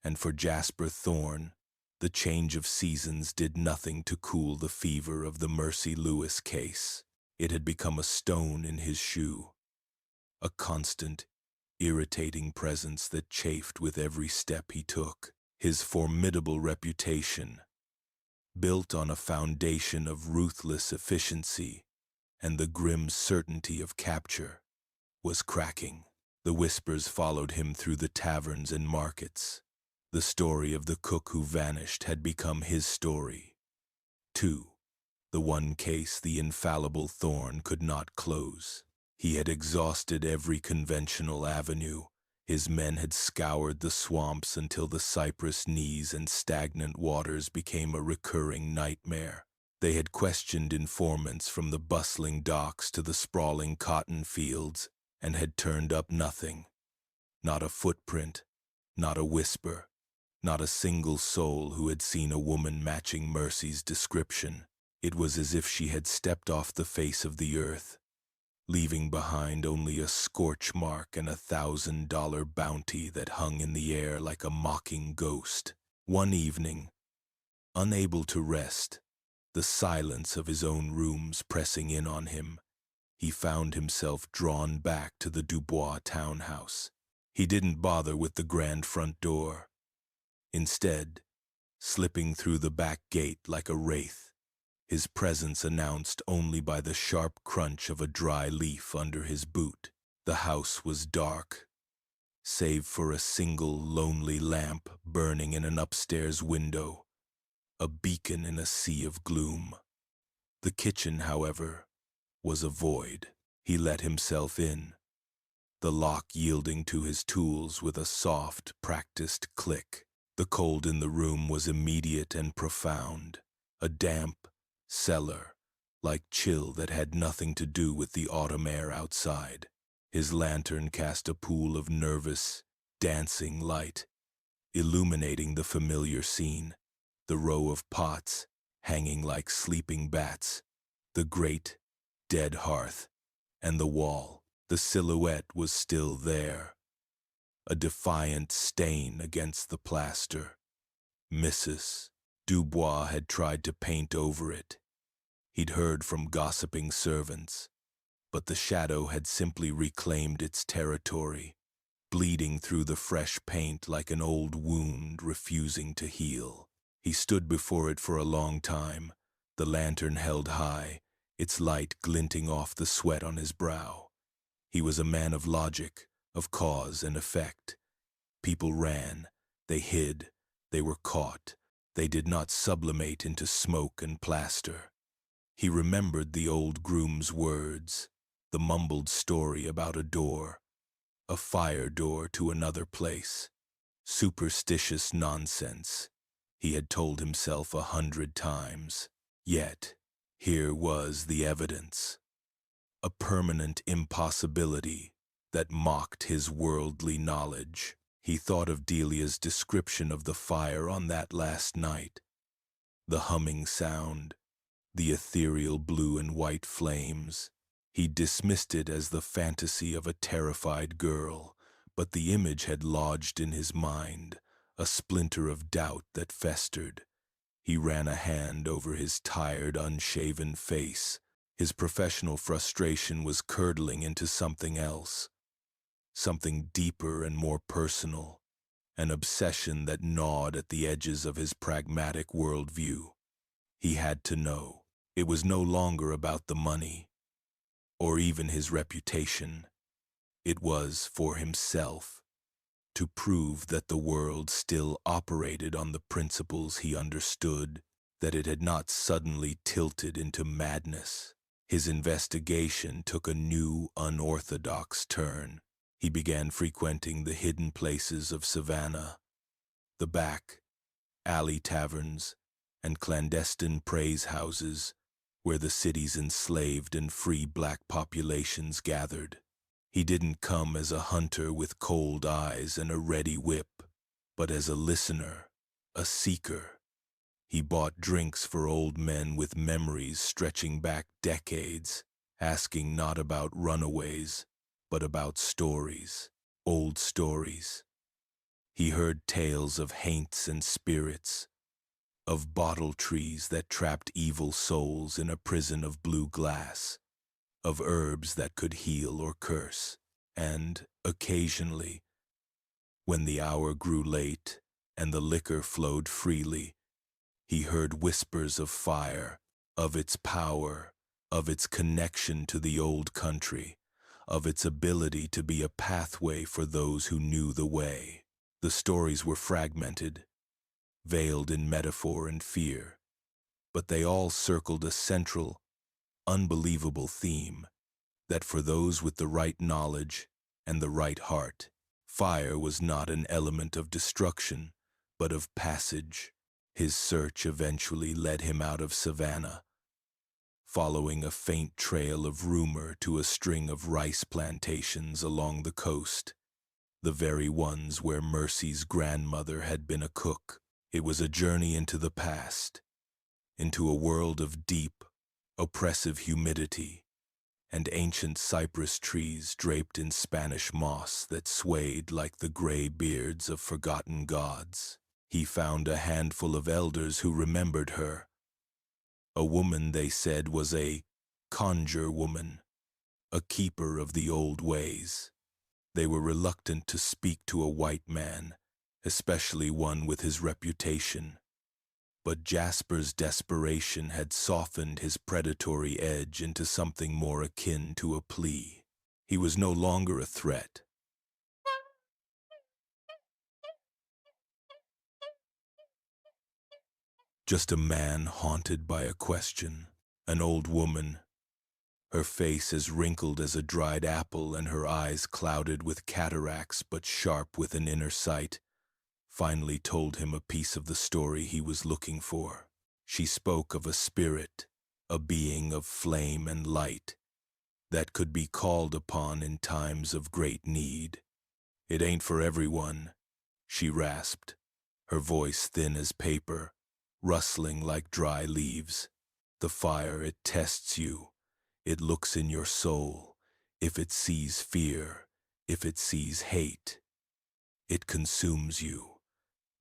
and for Jasper Thorne, the change of seasons did nothing to cool the fever of the Mercy Lewis case. It had become a stone in his shoe, a constant, irritating presence that chafed with every step he took. His formidable reputation, built on a foundation of ruthless efficiency and the grim certainty of capture, was cracking. The whispers followed him through the taverns and markets. The story of the cook who vanished had become his story, too. The one case the infallible Thorne could not close. He had exhausted every conventional avenue, His men had scoured the swamps until the cypress knees and stagnant waters became a recurring nightmare. They had questioned informants from the bustling docks to the sprawling cotton fields and had turned up nothing. Not a footprint, not a whisper, not a single soul who had seen a woman matching Mercy's description. It was as if she had stepped off the face of the earth, leaving behind only a scorch mark and $1,000 bounty that hung in the air like a mocking ghost. One evening, unable to rest, the silence of his own rooms pressing in on him, he found himself drawn back to the Dubois townhouse. He didn't bother with the grand front door. Instead, slipping through the back gate like a wraith, his presence announced only by the sharp crunch of a dry leaf under his boot. The house was dark, save for a single lonely lamp burning in an upstairs window, a beacon in a sea of gloom. The kitchen, however, was a void. He let himself in, the lock yielding to his tools with a soft, practiced click. The cold in the room was immediate and profound, a damp cellar-like chill that had nothing to do with the autumn air outside. His lantern cast a pool of nervous, dancing light, illuminating the familiar scene, the row of pots hanging like sleeping bats, the great, dead hearth, and the wall. The silhouette was still there, a defiant stain against the plaster. Mrs. Dubois had tried to paint over it. He'd heard from gossiping servants, but the shadow had simply reclaimed its territory, bleeding through the fresh paint like an old wound refusing to heal. He stood before it for a long time, the lantern held high, its light glinting off the sweat on his brow. He was a man of logic, of cause and effect. People ran, they hid, they were caught. They did not sublimate into smoke and plaster. He remembered the old groom's words, the mumbled story about a door, a fire door to another place. Superstitious nonsense, he had told himself 100 times. Yet, here was the evidence. A permanent impossibility that mocked his worldly knowledge. He thought of Delia's description of the fire on that last night. The humming sound, the ethereal blue and white flames. He dismissed it as the fantasy of a terrified girl, but the image had lodged in his mind, a splinter of doubt that festered. He ran a hand over his tired, unshaven face. His professional frustration was curdling into something else, something deeper and more personal, an obsession that gnawed at the edges of his pragmatic worldview. He had to know. It was no longer about the money, or even his reputation. It was for himself, to prove that the world still operated on the principles he understood, that it had not suddenly tilted into madness. His investigation took a new, unorthodox turn. He began frequenting the hidden places of Savannah, the back, alley taverns, and clandestine praise houses where the city's enslaved and free black populations gathered. He didn't come as a hunter with cold eyes and a ready whip, but as a listener, a seeker. He bought drinks for old men with memories stretching back decades, asking not about runaways, but about stories, old stories. He heard tales of haints and spirits, of bottle trees that trapped evil souls in a prison of blue glass, of herbs that could heal or curse, and, occasionally, when the hour grew late and the liquor flowed freely, he heard whispers of fire, of its power, of its connection to the old country, of its ability to be a pathway for those who knew the way. The stories were fragmented, veiled in metaphor and fear, but they all circled a central, unbelievable theme, that for those with the right knowledge and the right heart, Fire was not an element of destruction, but of passage. His search eventually led him out of Savannah, following a faint trail of rumor to a string of rice plantations along the coast, the very ones where Mercy's grandmother had been a cook. It was a journey into the past, into a world of deep, oppressive humidity, and ancient cypress trees draped in Spanish moss that swayed like the gray beards of forgotten gods. He found a handful of elders who remembered her. A woman they said was a conjure woman, a keeper of the old ways. They were reluctant to speak to a white man, especially one with his reputation. But Jasper's desperation had softened his predatory edge into something more akin to a plea. He was no longer a threat. Just a man haunted by a question. An old woman, her face as wrinkled as a dried apple and her eyes clouded with cataracts but sharp with an inner sight, finally told him a piece of the story he was looking for. She spoke of a spirit, a being of flame and light, that could be called upon in times of great need. "It ain't for everyone," she rasped, her voice thin as paper, rustling like dry leaves. "The fire, it tests you. It looks in your soul. If it sees fear, if it sees hate, it consumes you.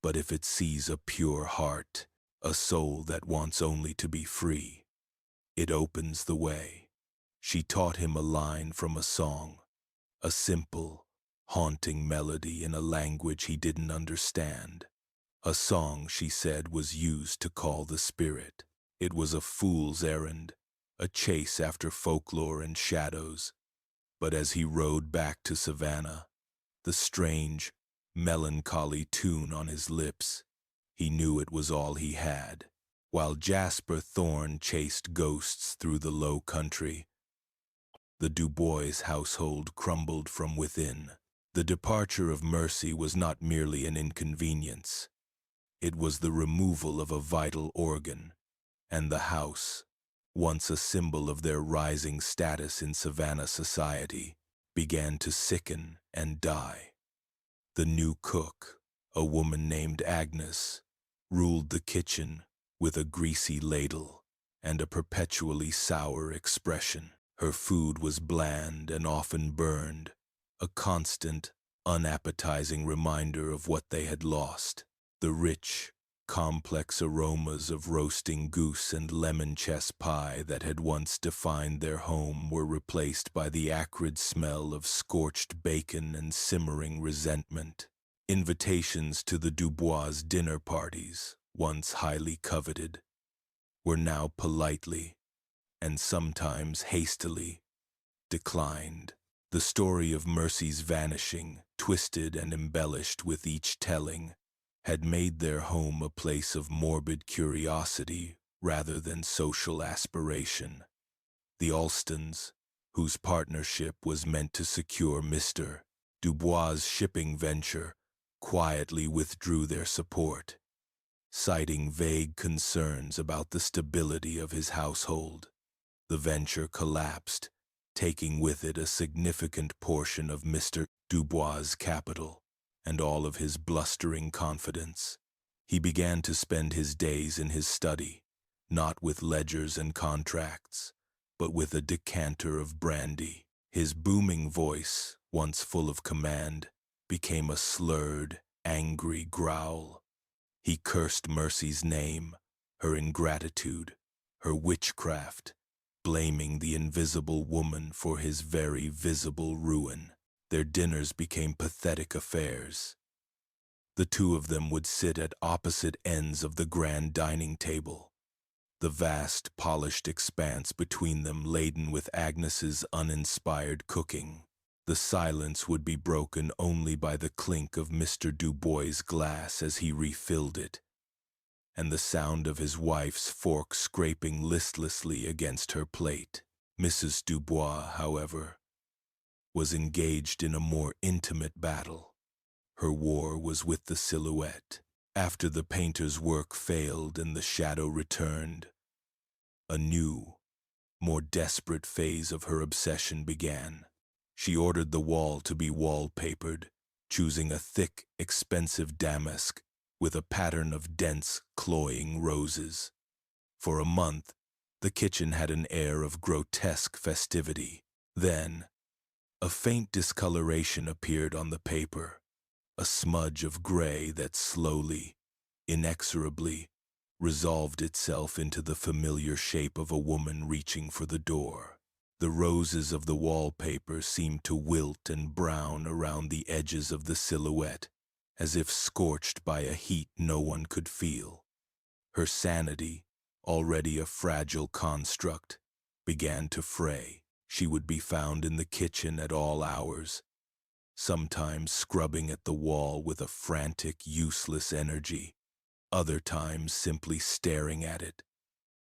But if it sees a pure heart, a soul that wants only to be free, it opens the way." She taught him a line from a song, a simple, haunting melody in a language he didn't understand. A song, she said, was used to call the spirit. It was a fool's errand, a chase after folklore and shadows. But as he rode back to Savannah, the strange, melancholy tune on his lips, he knew it was all he had. While Jasper Thorne chased ghosts through the low country, the Dubois household crumbled from within. The departure of Mercy was not merely an inconvenience. It was the removal of a vital organ, and the house, once a symbol of their rising status in Savannah society, began to sicken and die. The new cook, a woman named Agnes, ruled the kitchen with a greasy ladle and a perpetually sour expression. Her food was bland and often burned, a constant, unappetizing reminder of what they had lost. The rich, complex aromas of roasting goose and lemon chess pie that had once defined their home were replaced by the acrid smell of scorched bacon and simmering resentment. Invitations to the Dubois dinner parties, once highly coveted, were now politely, and sometimes hastily, declined. The story of Mercy's vanishing, twisted and embellished with each telling, had made their home a place of morbid curiosity rather than social aspiration. The Alstons, whose partnership was meant to secure Mr. Dubois' shipping venture, quietly withdrew their support, citing vague concerns about the stability of his household. The venture collapsed, taking with it a significant portion of Mr. Dubois' capital and all of his blustering confidence. He began to spend his days in his study, not with ledgers and contracts, but with a decanter of brandy. His booming voice, once full of command, became a slurred, angry growl. He cursed Mercy's name, her ingratitude, her witchcraft, blaming the invisible woman for his very visible ruin. Their dinners became pathetic affairs. The two of them would sit at opposite ends of the grand dining table, the vast, polished expanse between them laden with Agnes's uninspired cooking. The silence would be broken only by the clink of Mr. Dubois' glass as he refilled it, and the sound of his wife's fork scraping listlessly against her plate. Mrs. Dubois, however, was engaged in a more intimate battle. Her war was with the silhouette. After the painter's work failed and the shadow returned, a new, more desperate phase of her obsession began. She ordered the wall to be wallpapered, choosing a thick, expensive damask with a pattern of dense, cloying roses. For a month, the kitchen had an air of grotesque festivity. Then, a faint discoloration appeared on the paper, a smudge of gray that slowly, inexorably, resolved itself into the familiar shape of a woman reaching for the door. The roses of the wallpaper seemed to wilt and brown around the edges of the silhouette, as if scorched by a heat no one could feel. Her sanity, already a fragile construct, began to fray. She would be found in the kitchen at all hours, sometimes scrubbing at the wall with a frantic, useless energy, other times simply staring at it,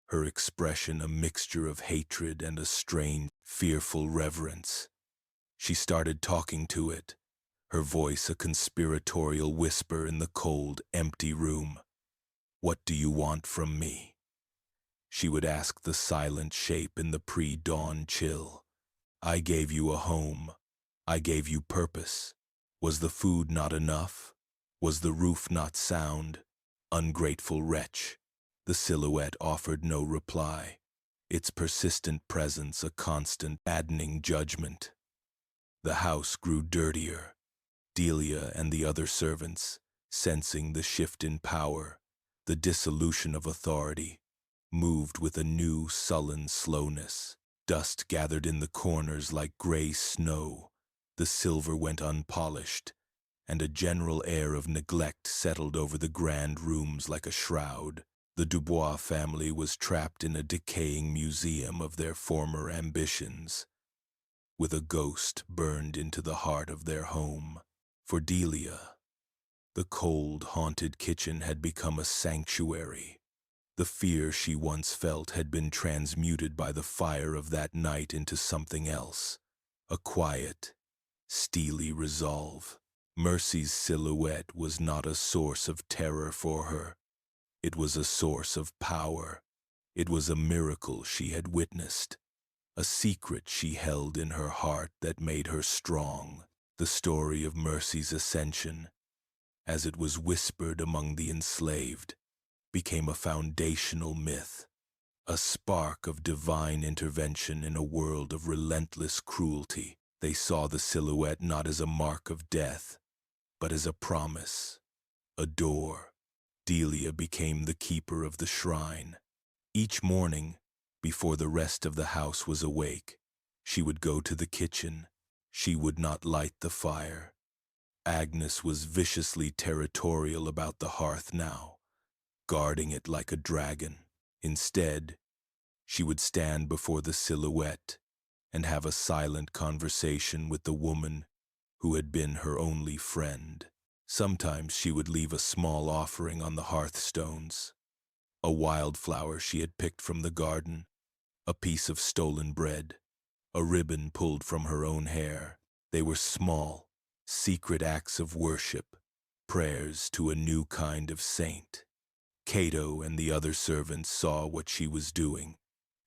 her expression a mixture of hatred and a strange, fearful reverence. She started talking to it, her voice a conspiratorial whisper in the cold, empty room. "What do you want from me?" She would ask the silent shape in the pre-dawn chill. "I gave you a home. I gave you purpose. Was the food not enough? Was the roof not sound? Ungrateful wretch." The silhouette offered no reply, its persistent presence a constant, maddening judgment. The house grew dirtier. Delia and the other servants, sensing the shift in power, the dissolution of authority, moved with a new, sullen slowness. Dust gathered in the corners like gray snow, the silver went unpolished, and a general air of neglect settled over the grand rooms like a shroud. The Dubois family was trapped in a decaying museum of their former ambitions, with a ghost burned into the heart of their home. For Delia, the cold, haunted kitchen had become a sanctuary. The fear she once felt had been transmuted by the fire of that night into something else, a quiet, steely resolve. Mercy's silhouette was not a source of terror for her. It was a source of power. It was a miracle she had witnessed, a secret she held in her heart that made her strong. The story of Mercy's ascension, as it was whispered among the enslaved, became a foundational myth, a spark of divine intervention in a world of relentless cruelty. They saw the silhouette not as a mark of death, but as a promise, a door. Delia became the keeper of the shrine. Each morning, before the rest of the house was awake, she would go to the kitchen. She would not light the fire. Agnes was viciously territorial about the hearth now, guarding it like a dragon. Instead, she would stand before the silhouette and have a silent conversation with the woman who had been her only friend. Sometimes she would leave a small offering on the hearthstones, a wildflower she had picked from the garden, a piece of stolen bread, a ribbon pulled from her own hair. They were small, secret acts of worship, prayers to a new kind of saint. Cato and the other servants saw what she was doing,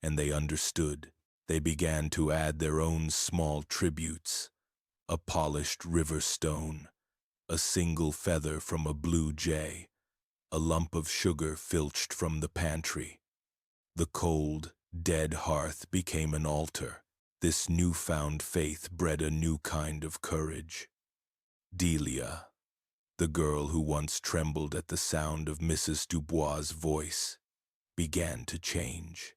and they understood. They began to add their own small tributes, a polished river stone, a single feather from a blue jay, a lump of sugar filched from the pantry. The cold, dead hearth became an altar. This newfound faith bred a new kind of courage. Delia, the girl who once trembled at the sound of Mrs. Dubois' voice, began to change.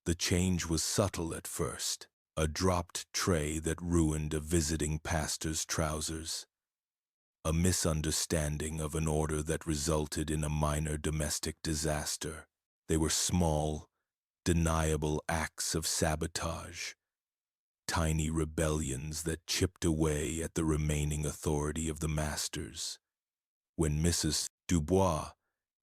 The change was subtle at first, a dropped tray that ruined a visiting pastor's trousers, a misunderstanding of an order that resulted in a minor domestic disaster. They were small, deniable acts of sabotage, tiny rebellions that chipped away at the remaining authority of the masters. When Mrs. Dubois,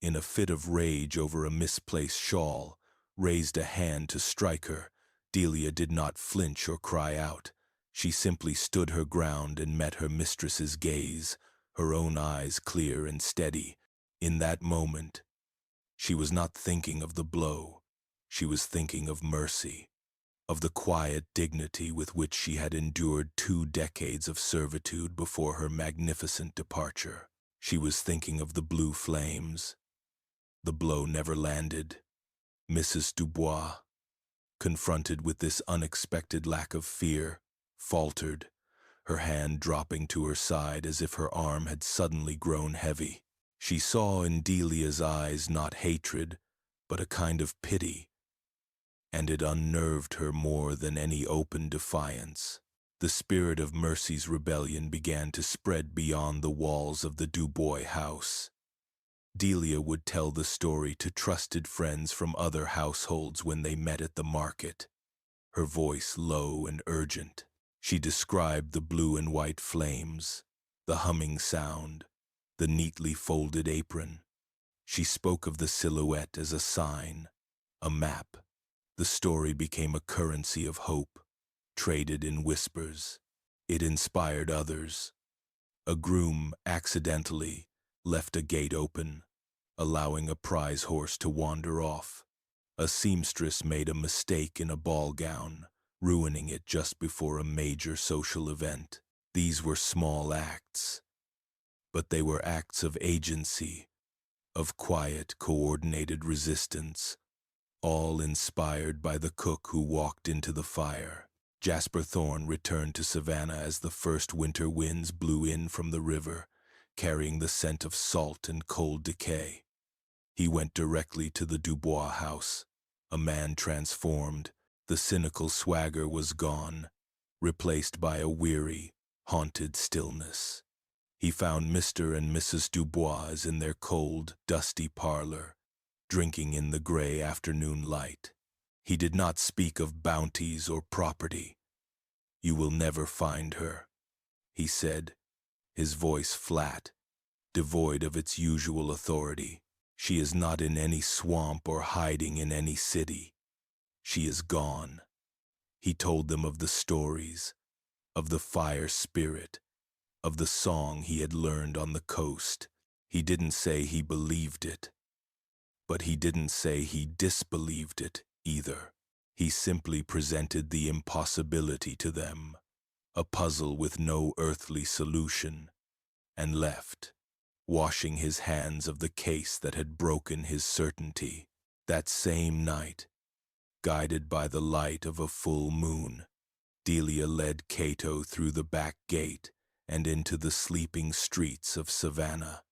in a fit of rage over a misplaced shawl, raised a hand to strike her, Delia did not flinch or cry out. She simply stood her ground and met her mistress's gaze, her own eyes clear and steady. In that moment, she was not thinking of the blow. She was thinking of mercy, of the quiet dignity with which she had endured 2 decades of servitude before her magnificent departure. She was thinking of the blue flames. The blow never landed. Mrs. Dubois, confronted with this unexpected lack of fear, faltered, her hand dropping to her side as if her arm had suddenly grown heavy. She saw in Delia's eyes not hatred, but a kind of pity, and it unnerved her more than any open defiance. The spirit of Mercy's rebellion began to spread beyond the walls of the Dubois house. Delia would tell the story to trusted friends from other households when they met at the market, her voice low and urgent. She described the blue and white flames, the humming sound, the neatly folded apron. She spoke of the silhouette as a sign, a map. The story became a currency of hope, traded in whispers. It inspired others. A groom accidentally left a gate open, allowing a prize horse to wander off. A seamstress made a mistake in a ball gown, ruining it just before a major social event. These were small acts, but they were acts of agency, of quiet, coordinated resistance, all inspired by the cook who walked into the fire. Jasper Thorne returned to Savannah as the first winter winds blew in from the river, carrying the scent of salt and cold decay. He went directly to the Dubois house, a man transformed. The cynical swagger was gone, replaced by a weary, haunted stillness. He found Mr. and Mrs. Dubois in their cold, dusty parlor, drinking in the gray afternoon light. He did not speak of bounties or property. "You will never find her," he said, his voice flat, devoid of its usual authority. "She is not in any swamp or hiding in any city. She is gone." He told them of the stories, of the fire spirit, of the song he had learned on the coast. He didn't say he believed it, but he didn't say he disbelieved it either. He simply presented the impossibility to them, a puzzle with no earthly solution, and left, washing his hands of the case that had broken his certainty. That same night, guided by the light of a full moon, Delia led Cato through the back gate and into the sleeping streets of Savannah.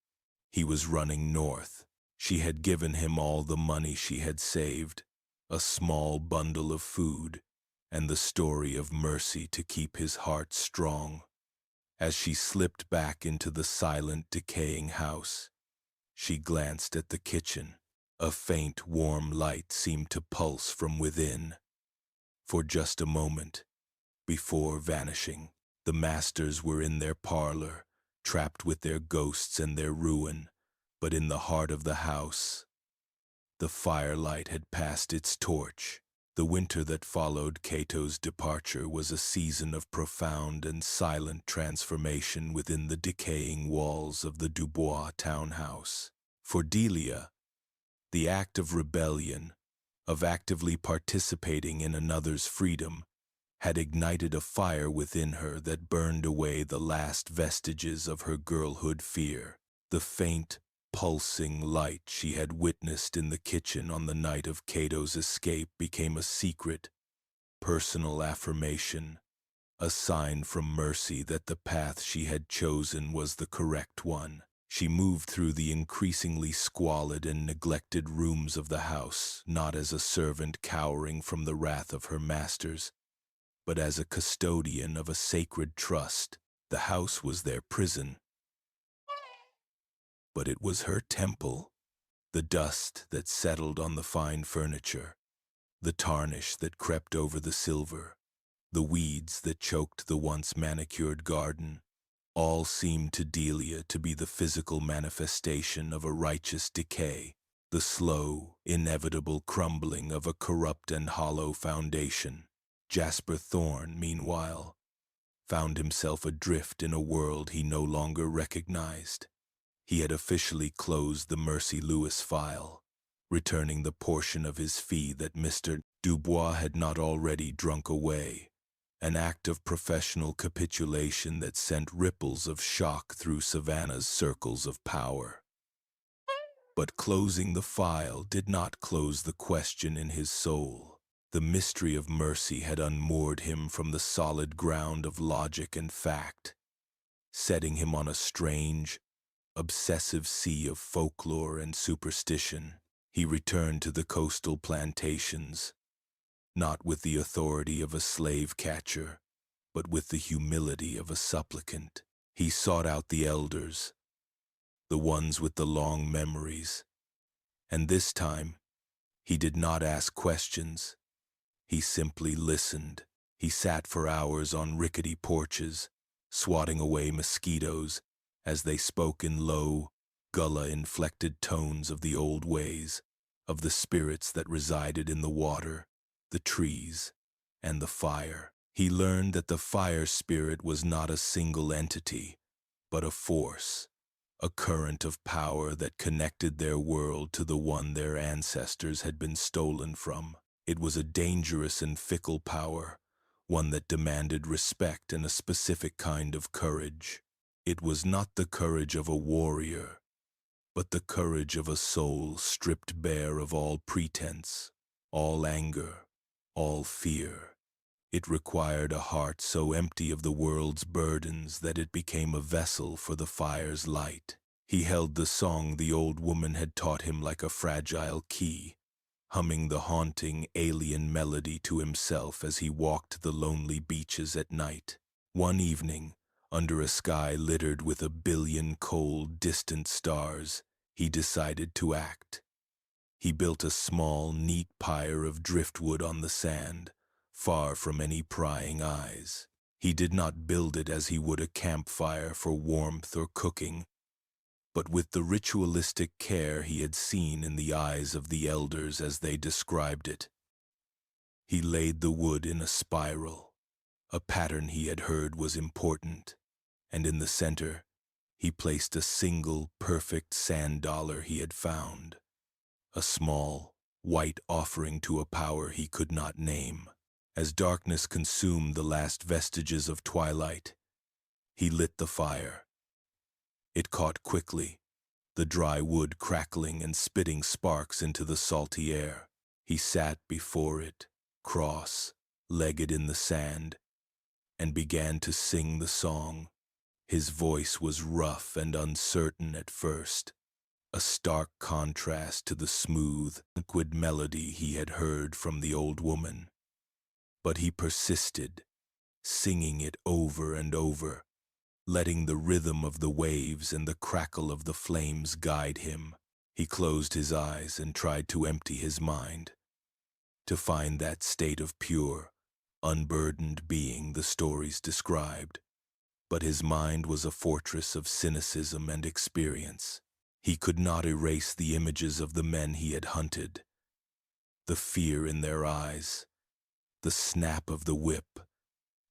He was running north. She had given him all the money she had saved, a small bundle of food, and the story of mercy to keep his heart strong. As she slipped back into the silent, decaying house, she glanced at the kitchen. A faint, warm light seemed to pulse from within. For just a moment, before vanishing, the masters were in their parlor, trapped with their ghosts and their ruin. But in the heart of the house, the firelight had passed its torch. The winter that followed Cato's departure was a season of profound and silent transformation within the decaying walls of the Dubois townhouse. For Delia, the act of rebellion, of actively participating in another's freedom, had ignited a fire within her that burned away the last vestiges of her girlhood fear. The faint, pulsing light she had witnessed in the kitchen on the night of Cato's escape became a secret, personal affirmation, a sign from mercy that the path she had chosen was the correct one. She moved through the increasingly squalid and neglected rooms of the house, not as a servant cowering from the wrath of her masters, but as a custodian of a sacred trust. The house was their prison, but it was her temple. The dust that settled on the fine furniture, the tarnish that crept over the silver, the weeds that choked the once manicured garden, all seemed to Delia to be the physical manifestation of a righteous decay, the slow, inevitable crumbling of a corrupt and hollow foundation. Jasper Thorne, meanwhile, found himself adrift in a world he no longer recognized. He had officially closed the Mercy Lewis file, returning the portion of his fee that Mr. Dubois had not already drunk away, an act of professional capitulation that sent ripples of shock through Savannah's circles of power. But closing the file did not close the question in his soul. The mystery of mercy had unmoored him from the solid ground of logic and fact, setting him on a strange, obsessive sea of folklore and superstition. He returned to the coastal plantations, not with the authority of a slave catcher, but with the humility of a supplicant. He sought out the elders, the ones with the long memories, and this time he did not ask questions. He simply listened. He sat for hours on rickety porches, swatting away mosquitoes as they spoke in low, gullah-inflected tones of the old ways, of the spirits that resided in the water, the trees, and the fire. He learned that the fire spirit was not a single entity, but a force, a current of power that connected their world to the one their ancestors had been stolen from. It was a dangerous and fickle power, one that demanded respect and a specific kind of courage. It was not the courage of a warrior, but the courage of a soul stripped bare of all pretense, all anger, all fear. It required a heart so empty of the world's burdens that it became a vessel for the fire's light. He held the song the old woman had taught him like a fragile key, humming the haunting, alien melody to himself as he walked the lonely beaches at night. One evening, under a sky littered with a billion cold, distant stars, he decided to act. He built a small, neat pyre of driftwood on the sand, far from any prying eyes. He did not build it as he would a campfire for warmth or cooking, but with the ritualistic care he had seen in the eyes of the elders as they described it. He laid the wood in a spiral. A pattern he had heard was important, and in the center, he placed a single, perfect sand dollar he had found, a small, white offering to a power he could not name. As darkness consumed the last vestiges of twilight, he lit the fire. It caught quickly, the dry wood crackling and spitting sparks into the salty air. He sat before it, cross-legged in the sand, and began to sing the song. His voice was rough and uncertain at first, a stark contrast to the smooth, liquid melody he had heard from the old woman. But he persisted, singing it over and over, letting the rhythm of the waves and the crackle of the flames guide him. He closed his eyes and tried to empty his mind, to find that state of pure, unburdened being the stories described. But his mind was a fortress of cynicism and experience. He could not erase the images of the men he had hunted, the fear in their eyes, the snap of the whip,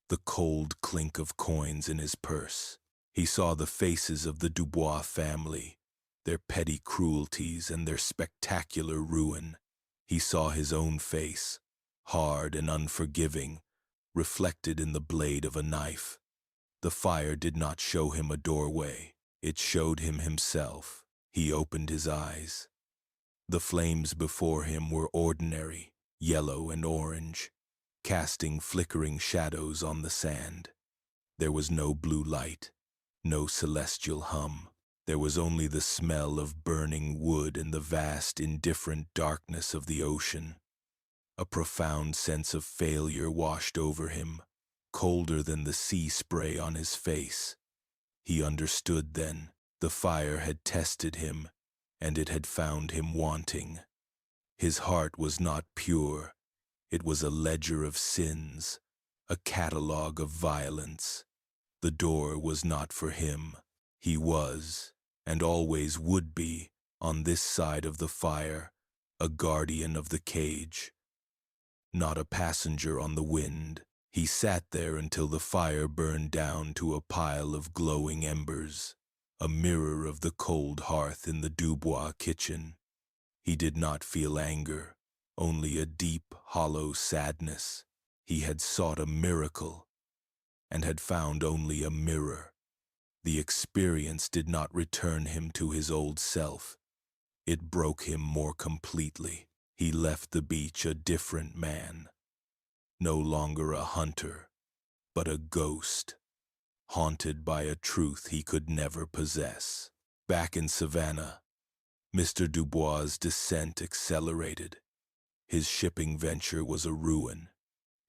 the cold clink of coins in his purse. He saw the faces of the Dubois family, their petty cruelties and their spectacular ruin. He saw his own face, hard and unforgiving, reflected in the blade of a knife. The fire did not show him a doorway. It showed him himself. He opened his eyes. The flames before him were ordinary, yellow and orange, casting flickering shadows on the sand. There was no blue light, no celestial hum. There was only the smell of burning wood and the vast, indifferent darkness of the ocean. A profound sense of failure washed over him, colder than the sea spray on his face. He understood then. The fire had tested him, and it had found him wanting. His heart was not pure. It was a ledger of sins, a catalogue of violence. The door was not for him. He was, and always would be, on this side of the fire, a guardian of the cage, not a passenger on the wind. He sat there until the fire burned down to a pile of glowing embers, a mirror of the cold hearth in the Dubois kitchen. He did not feel anger, only a deep, hollow sadness. He had sought a miracle, and had found only a mirror. The experience did not return him to his old self. It broke him more completely. He left the beach a different man, no longer a hunter, but a ghost, haunted by a truth he could never possess. Back in Savannah, Mr. Dubois' descent accelerated. His shipping venture was a ruin,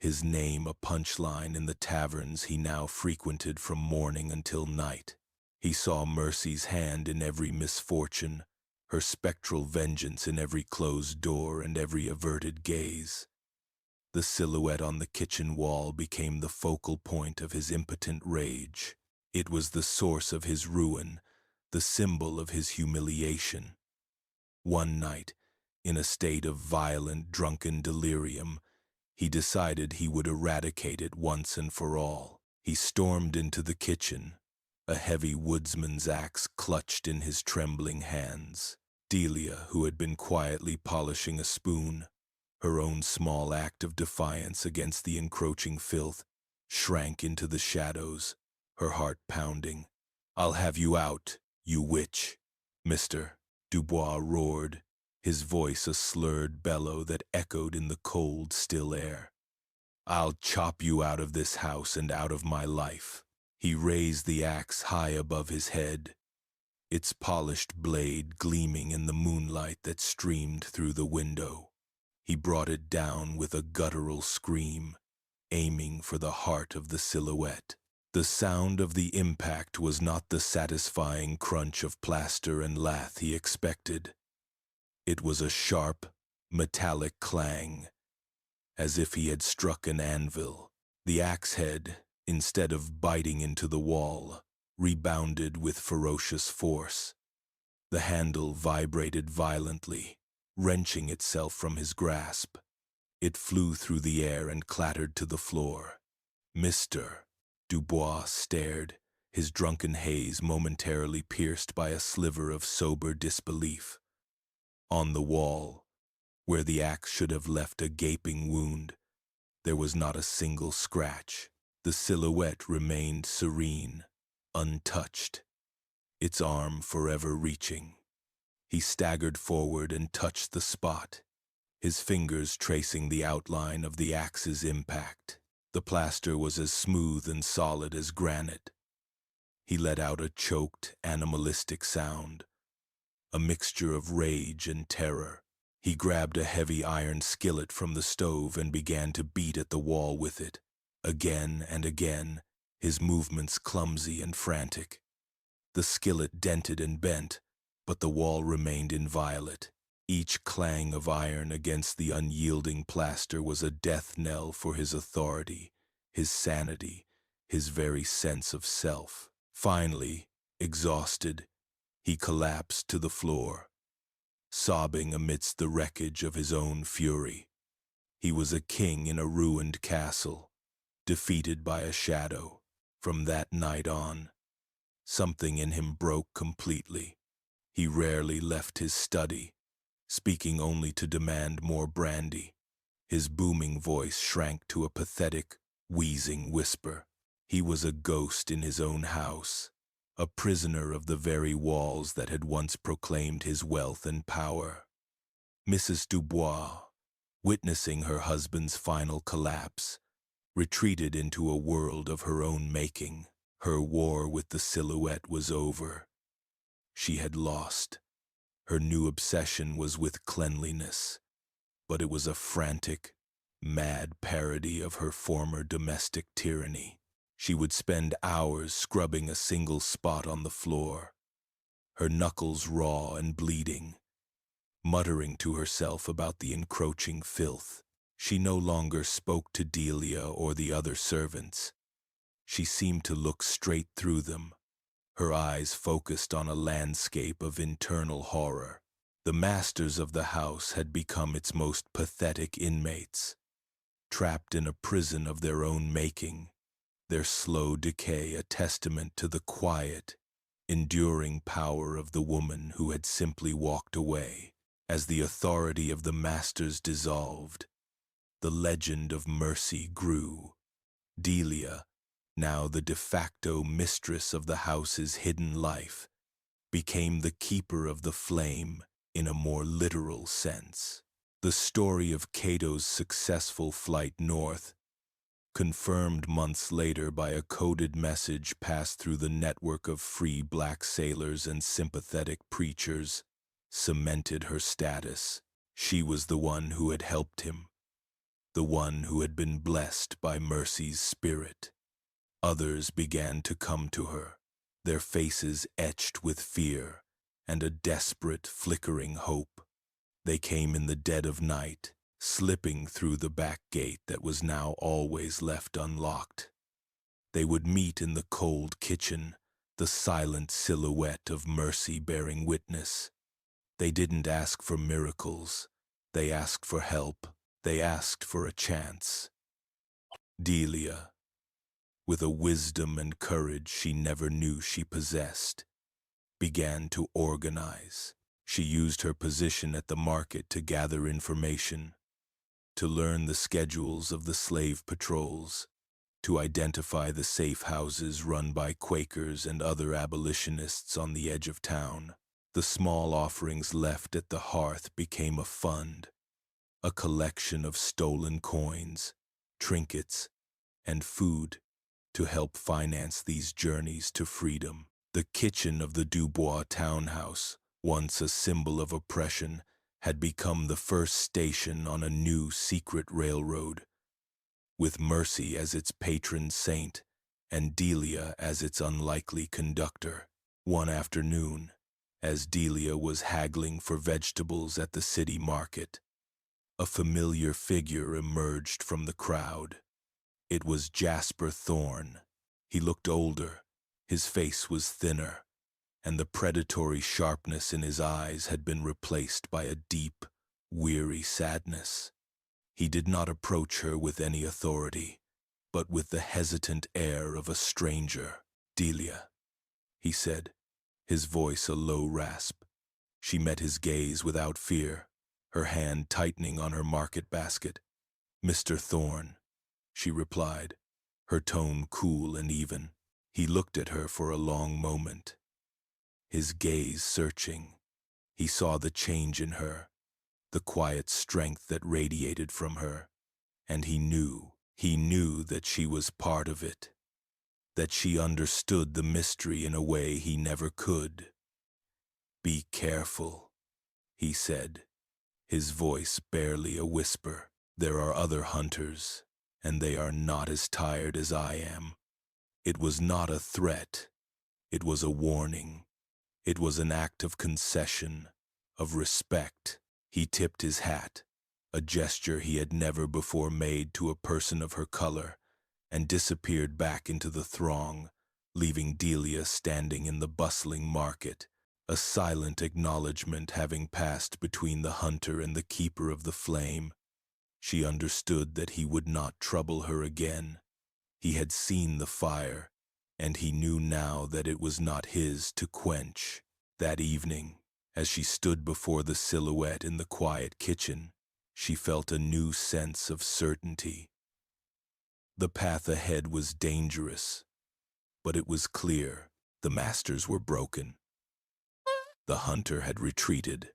his name a punchline in the taverns he now frequented from morning until night. He saw Mercy's hand in every misfortune, her spectral vengeance in every closed door and every averted gaze. The silhouette on the kitchen wall became the focal point of his impotent rage. It was the source of his ruin, the symbol of his humiliation. One night, in a state of violent, drunken delirium, he decided he would eradicate it once and for all. He stormed into the kitchen, a heavy woodsman's axe clutched in his trembling hands. Delia, who had been quietly polishing a spoon, her own small act of defiance against the encroaching filth, shrank into the shadows, her heart pounding. "I'll have you out, you witch!" Mr. Dubois roared, his voice a slurred bellow that echoed in the cold, still air. "I'll chop you out of this house and out of my life." He raised the axe high above his head, its polished blade gleaming in the moonlight that streamed through the window. He brought it down with a guttural scream, aiming for the heart of the silhouette. The sound of the impact was not the satisfying crunch of plaster and lath he expected. It was a sharp, metallic clang, as if he had struck an anvil. The axe head, instead of biting into the wall, rebounded with ferocious force. The handle vibrated violently, wrenching itself from his grasp. It flew through the air and clattered to the floor. Mr. Dubois stared, his drunken haze momentarily pierced by a sliver of sober disbelief. On the wall, where the axe should have left a gaping wound, there was not a single scratch. The silhouette remained serene, untouched, its arm forever reaching. He staggered forward and touched the spot, his fingers tracing the outline of the axe's impact. The plaster was as smooth and solid as granite. He let out a choked, animalistic sound, a mixture of rage and terror. He grabbed a heavy iron skillet from the stove and began to beat at the wall with it. Again and again, his movements clumsy and frantic. The skillet dented and bent, but the wall remained inviolate. Each clang of iron against the unyielding plaster was a death knell for his authority, his sanity, his very sense of self. Finally, exhausted, he collapsed to the floor, sobbing amidst the wreckage of his own fury. He was a king in a ruined castle, defeated by a shadow. From that night on, something in him broke completely. He rarely left his study, speaking only to demand more brandy. His booming voice shrank to a pathetic, wheezing whisper. He was a ghost in his own house, a prisoner of the very walls that had once proclaimed his wealth and power. Mrs. Dubois, witnessing her husband's final collapse, retreated into a world of her own making. Her war with the silhouette was over. She had lost. Her new obsession was with cleanliness, but it was a frantic, mad parody of her former domestic tyranny. She would spend hours scrubbing a single spot on the floor, her knuckles raw and bleeding, muttering to herself about the encroaching filth. She no longer spoke to Delia or the other servants. She seemed to look straight through them, her eyes focused on a landscape of internal horror. The masters of the house had become its most pathetic inmates. trapped in a prison of their own making, their slow decay a testament to the quiet, enduring power of the woman who had simply walked away. As the authority of the masters dissolved, the legend of Mercy grew. Delia, now the de facto mistress of the house's hidden life, became the keeper of the flame in a more literal sense. The story of Cato's successful flight north, confirmed months later by a coded message passed through the network of free black sailors and sympathetic preachers, cemented her status. She was the one who had helped him, the one who had been blessed by Mercy's spirit. Others began to come to her, their faces etched with fear and a desperate, flickering hope. They came in the dead of night, slipping through the back gate that was now always left unlocked. They would meet in the cold kitchen, the silent silhouette of Mercy bearing witness. They didn't ask for miracles. They asked for help. They asked for a chance. Delia, with a wisdom and courage she never knew she possessed, began to organize. She used her position at the market to gather information, to learn the schedules of the slave patrols, to identify the safe houses run by Quakers and other abolitionists on the edge of town. The small offerings left at the hearth became a fund, a collection of stolen coins, trinkets, and food to help finance these journeys to freedom. The kitchen of the Dubois townhouse, once a symbol of oppression, had become the first station on a new secret railroad, with Mercy as its patron saint and Delia as its unlikely conductor. One afternoon, as Delia was haggling for vegetables at the city market, a familiar figure emerged from the crowd. It was Jasper Thorne. He looked older, his face was thinner, and the predatory sharpness in his eyes had been replaced by a deep, weary sadness. He did not approach her with any authority, but with the hesitant air of a stranger. "Delia," he said, his voice a low rasp. She met his gaze without fear, her hand tightening on her market basket. "Mr. Thorne," she replied, her tone cool and even. He looked at her for a long moment, his gaze searching. He saw the change in her, the quiet strength that radiated from her, and he knew that she was part of it, that she understood the mystery in a way he never could. "Be careful," he said, his voice barely a whisper. "There are other hunters, and they are not as tired as I am." It was not a threat. It was a warning. It was an act of concession, of respect. He tipped his hat, a gesture he had never before made to a person of her color, and disappeared back into the throng, leaving Delia standing in the bustling market, a silent acknowledgement having passed between the hunter and the keeper of the flame. She understood that he would not trouble her again. He had seen the fire, and he knew now that it was not his to quench. That evening, as she stood before the silhouette in the quiet kitchen, she felt a new sense of certainty. The path ahead was dangerous, but it was clear. The masters were broken. The hunter had retreated,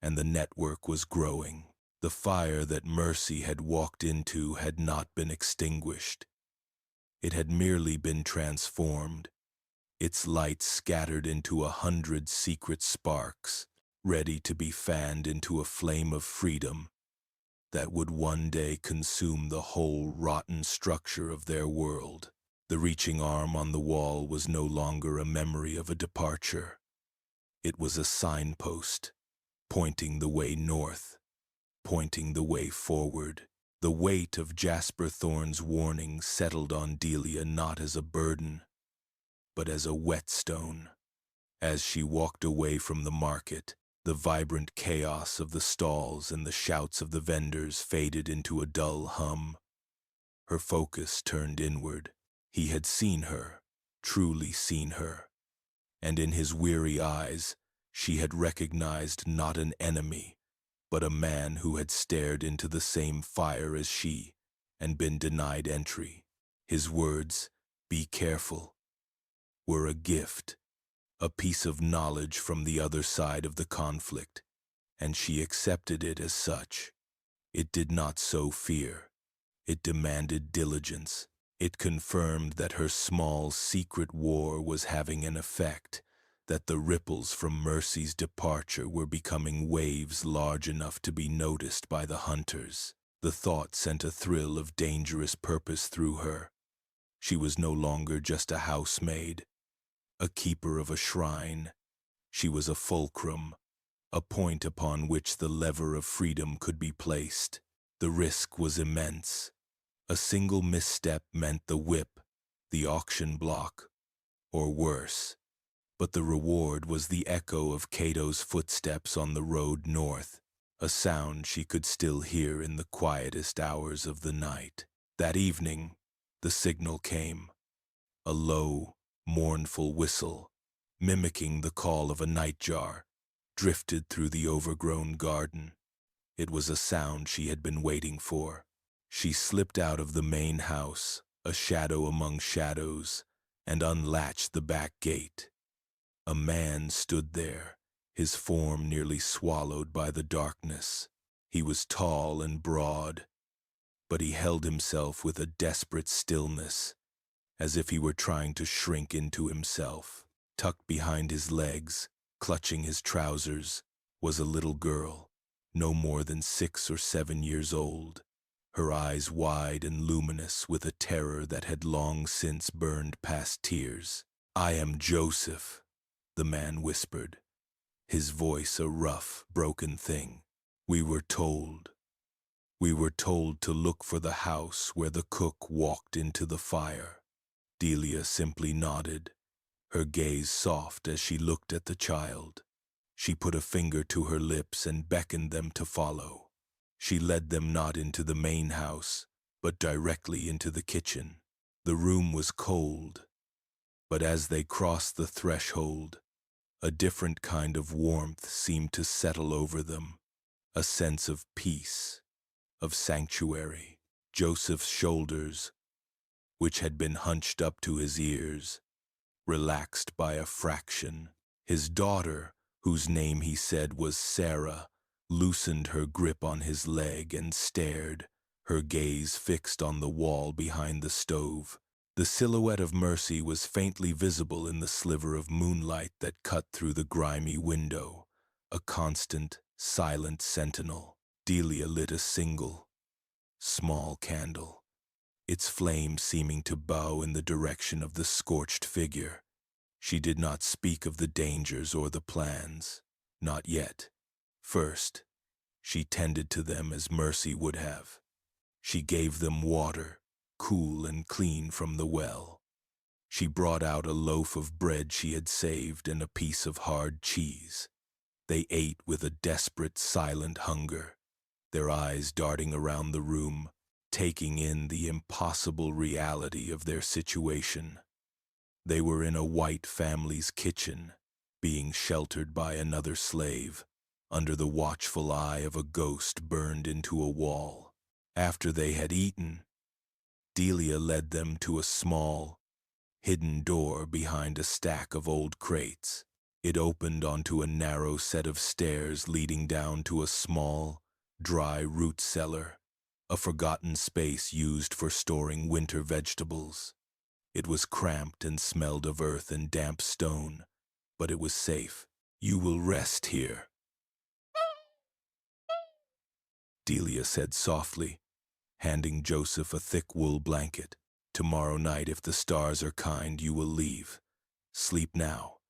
and the network was growing. The fire that Mercy had walked into had not been extinguished. It had merely been transformed, its light scattered into 100 secret sparks, ready to be fanned into a flame of freedom that would one day consume the whole rotten structure of their world. The reaching arm on the wall was no longer a memory of a departure. It was a signpost, pointing the way north, pointing the way forward. The weight of Jasper Thorne's warning settled on Delia not as a burden, but as a whetstone. As she walked away from the market, The vibrant chaos of the stalls and the shouts of the vendors faded into a dull hum. Her focus turned inward. He had seen her, truly seen her, and in his weary eyes she had recognized not an enemy, but a man who had stared into the same fire as she and been denied entry. His words, "Be careful," were a gift, a piece of knowledge from the other side of the conflict, and she accepted it as such. It did not sow fear. It demanded diligence. It confirmed that her small, secret war was having an effect, that the ripples from Mercy's departure were becoming waves large enough to be noticed by the hunters. The thought sent a thrill of dangerous purpose through her. She was no longer just a housemaid, a keeper of a shrine. She was a fulcrum, a point upon which the lever of freedom could be placed. The risk was immense. A single misstep meant the whip, the auction block, or worse. But the reward was the echo of Cato's footsteps on the road north, a sound she could still hear in the quietest hours of the night. That evening, the signal came, a low, mournful whistle, mimicking the call of a nightjar, drifted through the overgrown garden. It was a sound she had been waiting for. She slipped out of the main house, a shadow among shadows, and unlatched the back gate. A man stood there, his form nearly swallowed by the darkness. He was tall and broad, but he held himself with a desperate stillness, as if he were trying to shrink into himself. Tucked behind his legs, clutching his trousers, was a little girl, no more than 6 or 7 years old, her eyes wide and luminous with a terror that had long since burned past tears. "I am Joseph," the man whispered, his voice a rough, broken thing. We were told to look for the house where the cook walked into the fire." Delia simply nodded, her gaze soft as she looked at the child. She put a finger to her lips and beckoned them to follow. She led them not into the main house, but directly into the kitchen. The room was cold, but as they crossed the threshold, a different kind of warmth seemed to settle over them, a sense of peace, of sanctuary. Joseph's shoulders, which had been hunched up to his ears, relaxed by a fraction. His daughter, whose name he said was Sarah, loosened her grip on his leg and stared, her gaze fixed on the wall behind the stove. The silhouette of Mercy was faintly visible in the sliver of moonlight that cut through the grimy window, a constant, silent sentinel. Delia lit a single, small candle, its flame seeming to bow in the direction of the scorched figure. She did not speak of the dangers or the plans, not yet. First, she tended to them as Mercy would have. She gave them water, cool and clean from the well. She brought out a loaf of bread she had saved and a piece of hard cheese. They ate with a desperate, silent hunger, their eyes darting around the room, taking in the impossible reality of their situation. They were in a white family's kitchen, being sheltered by another slave, under the watchful eye of a ghost burned into a wall. After they had eaten, Delia led them to a small, hidden door behind a stack of old crates. It opened onto a narrow set of stairs leading down to a small, dry root cellar, a forgotten space used for storing winter vegetables. It was cramped and smelled of earth and damp stone, but it was safe. "You will rest here," Delia said softly, handing Joseph a thick wool blanket. "Tomorrow night, if the stars are kind, you will leave. Sleep now.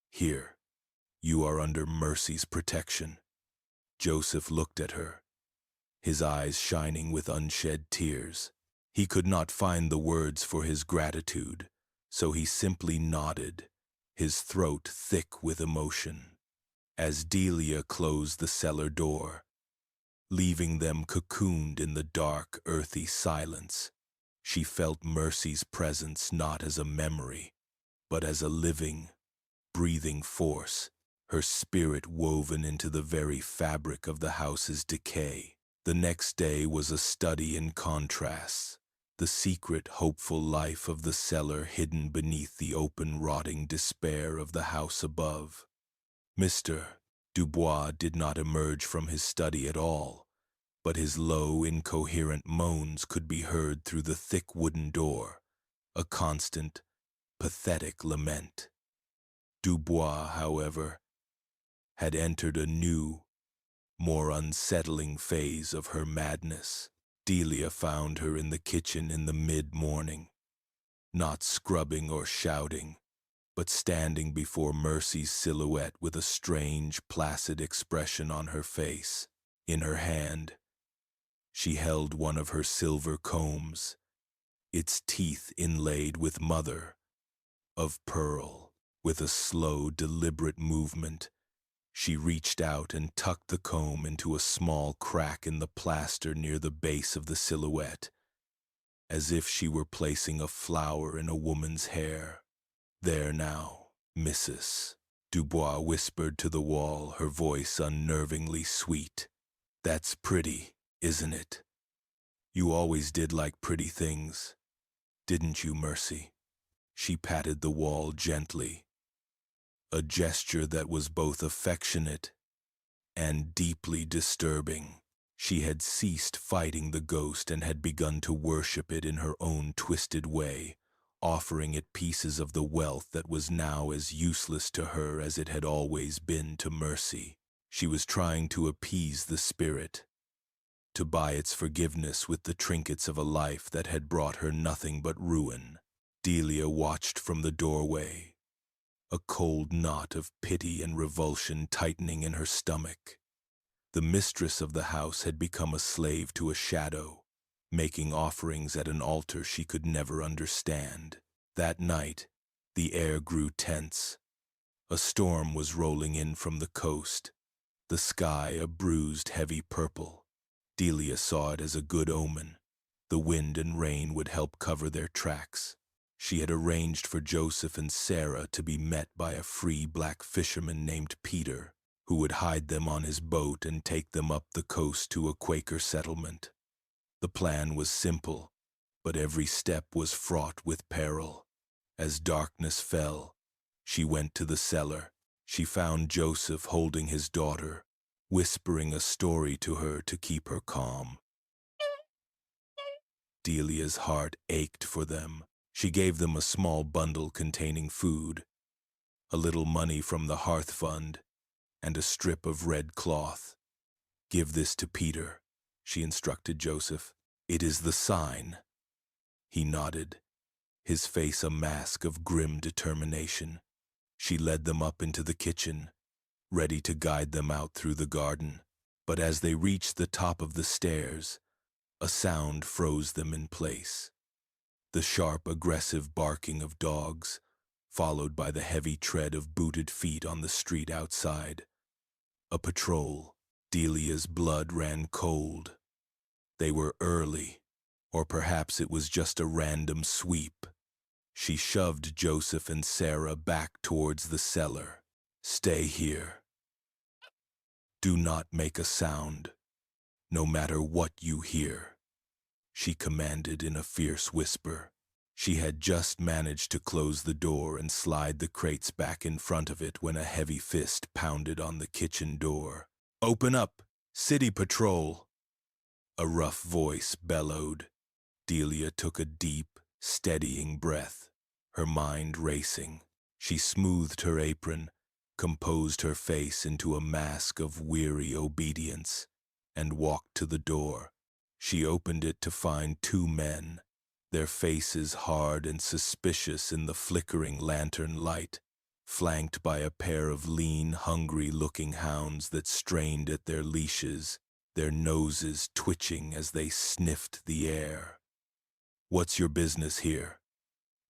Here, you are under Mercy's protection." Joseph looked at her, his eyes shining with unshed tears. He could not find the words for his gratitude, so he simply nodded, his throat thick with emotion. as Delia closed the cellar door, leaving them cocooned in the dark, earthy silence. She felt Mercy's presence not as a memory, but as a living, breathing force, her spirit woven into the very fabric of the house's decay. The next day was a study in contrasts, the secret, hopeful life of the cellar hidden beneath the open, rotting despair of the house above. Mr. Dubois did not emerge from his study at all, but his low, incoherent moans could be heard through the thick wooden door, a constant, pathetic lament. Dubois, however, had entered a new, more unsettling phase of her madness. Delia found her in the kitchen in the mid-morning, not scrubbing or shouting, but standing before Mercy's silhouette with a strange, placid expression on her face. In her hand, she held one of her silver combs, its teeth inlaid with mother of pearl. With a slow, deliberate movement, she reached out and tucked the comb into a small crack in the plaster near the base of the silhouette, as if she were placing a flower in a woman's hair. "There now, Mrs." Dubois whispered to the wall, her voice unnervingly sweet. "That's pretty, isn't it? You always did like pretty things, didn't you, Mercy?" She patted the wall gently, a gesture that was both affectionate and deeply disturbing. She had ceased fighting the ghost and had begun to worship it in her own twisted way, offering it pieces of the wealth that was now as useless to her as it had always been to Mercy. She was trying to appease the spirit, to buy its forgiveness with the trinkets of a life that had brought her nothing but ruin. Delia watched from the doorway, a cold knot of pity and revulsion tightening in her stomach. The mistress of the house had become a slave to a shadow, making offerings at an altar she could never understand. That night, the air grew tense. A storm was rolling in from the coast, the sky a bruised, heavy purple. Delia saw it as a good omen. The wind and rain would help cover their tracks. She had arranged for Joseph and Sarah to be met by a free black fisherman named Peter, who would hide them on his boat and take them up the coast to a Quaker settlement. The plan was simple, but every step was fraught with peril. As darkness fell, she went to the cellar. She found Joseph holding his daughter, whispering a story to her to keep her calm. Delia's heart ached for them. She gave them a small bundle containing food, a little money from the hearth fund, and a strip of red cloth. "Give this to Peter," she instructed Joseph. "It is the sign." He nodded, his face a mask of grim determination. She led them up into the kitchen, ready to guide them out through the garden. But as they reached the top of the stairs, a sound froze them in place. The sharp, aggressive barking of dogs, followed by the heavy tread of booted feet on the street outside. A patrol. Delia's blood ran cold. They were early, or perhaps it was just a random sweep. She shoved Joseph and Sarah back towards the cellar. "Stay here. Do not make a sound, no matter what you hear," she commanded in a fierce whisper. She had just managed to close the door and slide the crates back in front of it when a heavy fist pounded on the kitchen door. "Open up! City Patrol!" A rough voice bellowed. Delia took a deep, steadying breath, her mind racing. She smoothed her apron, composed her face into a mask of weary obedience, and walked to the door. She opened it to find two men, their faces hard and suspicious in the flickering lantern light, flanked by a pair of lean, hungry-looking hounds that strained at their leashes, their noses twitching as they sniffed the air. "What's your business here?"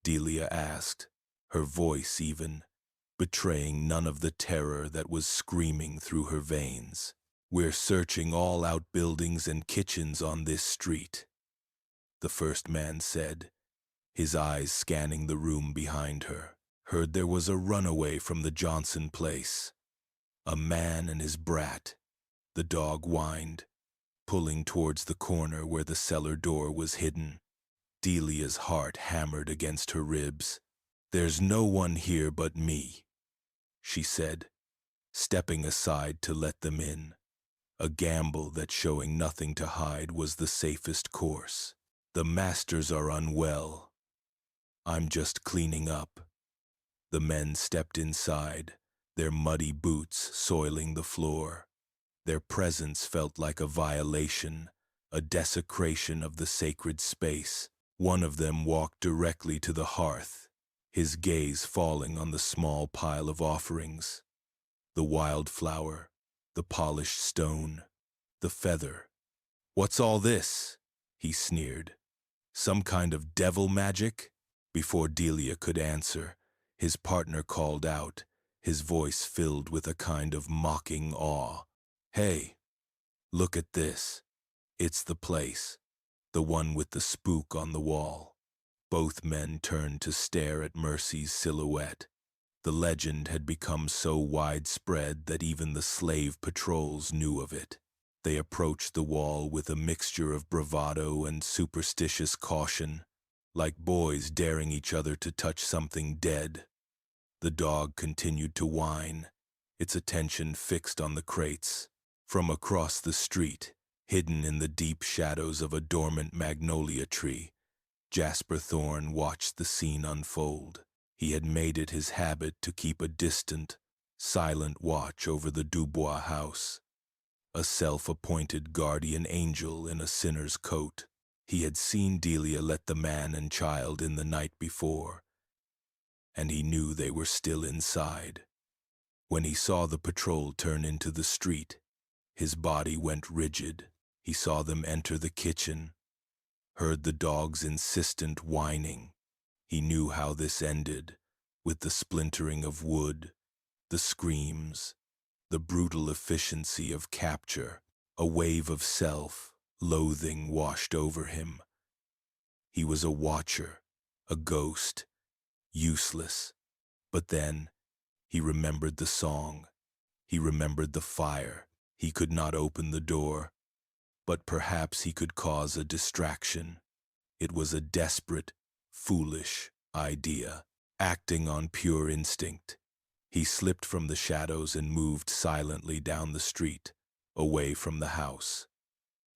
Delia asked, her voice even, betraying none of the terror that was screaming through her veins. "We're searching all outbuildings and kitchens on this street," the first man said, his eyes scanning the room behind her. "Heard there was a runaway from the Johnson place. A man and his brat," the dog whined, pulling towards the corner where the cellar door was hidden. Delia's heart hammered against her ribs. "There's no one here but me," she said, stepping aside to let them in. A gamble that, showing nothing to hide, was the safest course. "The masters are unwell. I'm just cleaning up." The men stepped inside, their muddy boots soiling the floor. Their presence felt like a violation, a desecration of the sacred space. One of them walked directly to the hearth, his gaze falling on the small pile of offerings. The wildflower, the polished stone, the feather. "What's all this?" he sneered. "Some kind of devil magic?" Before Delia could answer, his partner called out, his voice filled with a kind of mocking awe. "Hey, look at this. It's the place, the one with the spook on the wall." Both men turned to stare at Mercy's silhouette. The legend had become so widespread that even the slave patrols knew of it. They approached the wall with a mixture of bravado and superstitious caution, like boys daring each other to touch something dead. The dog continued to whine, its attention fixed on the crates. From across the street, hidden in the deep shadows of a dormant magnolia tree, Jasper Thorne watched the scene unfold. He had made it his habit to keep a distant, silent watch over the Dubois house, a self-appointed guardian angel in a sinner's coat. He had seen Delia let the man and child in the night before, and he knew they were still inside. When he saw the patrol turn into the street, his body went rigid. He saw them enter the kitchen, heard the dog's insistent whining. He knew how this ended, with the splintering of wood, the screams, the brutal efficiency of capture. A wave of self-loathing washed over him. He was a watcher, a ghost, useless. But then, he remembered the song. He remembered the fire. He could not open the door, but perhaps he could cause a distraction. It was a desperate, foolish idea, acting on pure instinct. He slipped from the shadows and moved silently down the street, away from the house.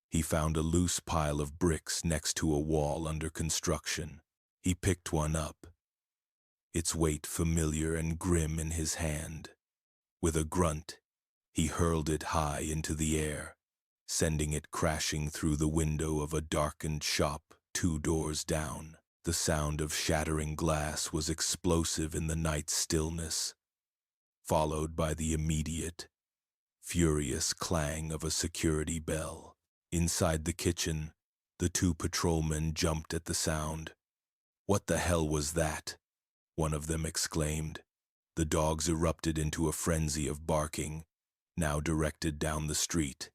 He found a loose pile of bricks next to a wall under construction. He picked one up, its weight familiar and grim in his hand. With a grunt, he hurled it high into the air, sending it crashing through the window of a darkened shop 2 doors down. The sound of shattering glass was explosive in the night stillness, followed by the immediate, furious clang of a security bell. Inside the kitchen, the 2 patrolmen jumped at the sound. "What the hell was that?" one of them exclaimed. The dogs erupted into a frenzy of barking, now directed down the street.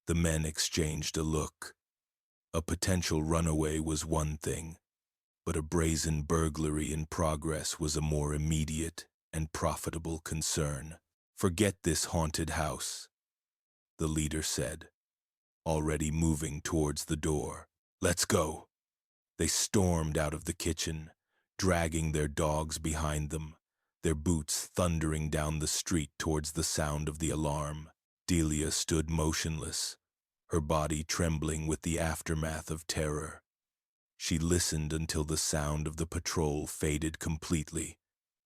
The men exchanged a look. A potential runaway was one thing, but a brazen burglary in progress was a more immediate and profitable concern. "Forget this haunted house," the leader said, already moving towards the door. "Let's go." They stormed out of the kitchen, dragging their dogs behind them, their boots thundering down the street towards the sound of the alarm. Delia stood motionless, her body trembling with the aftermath of terror. She listened until the sound of the patrol faded completely,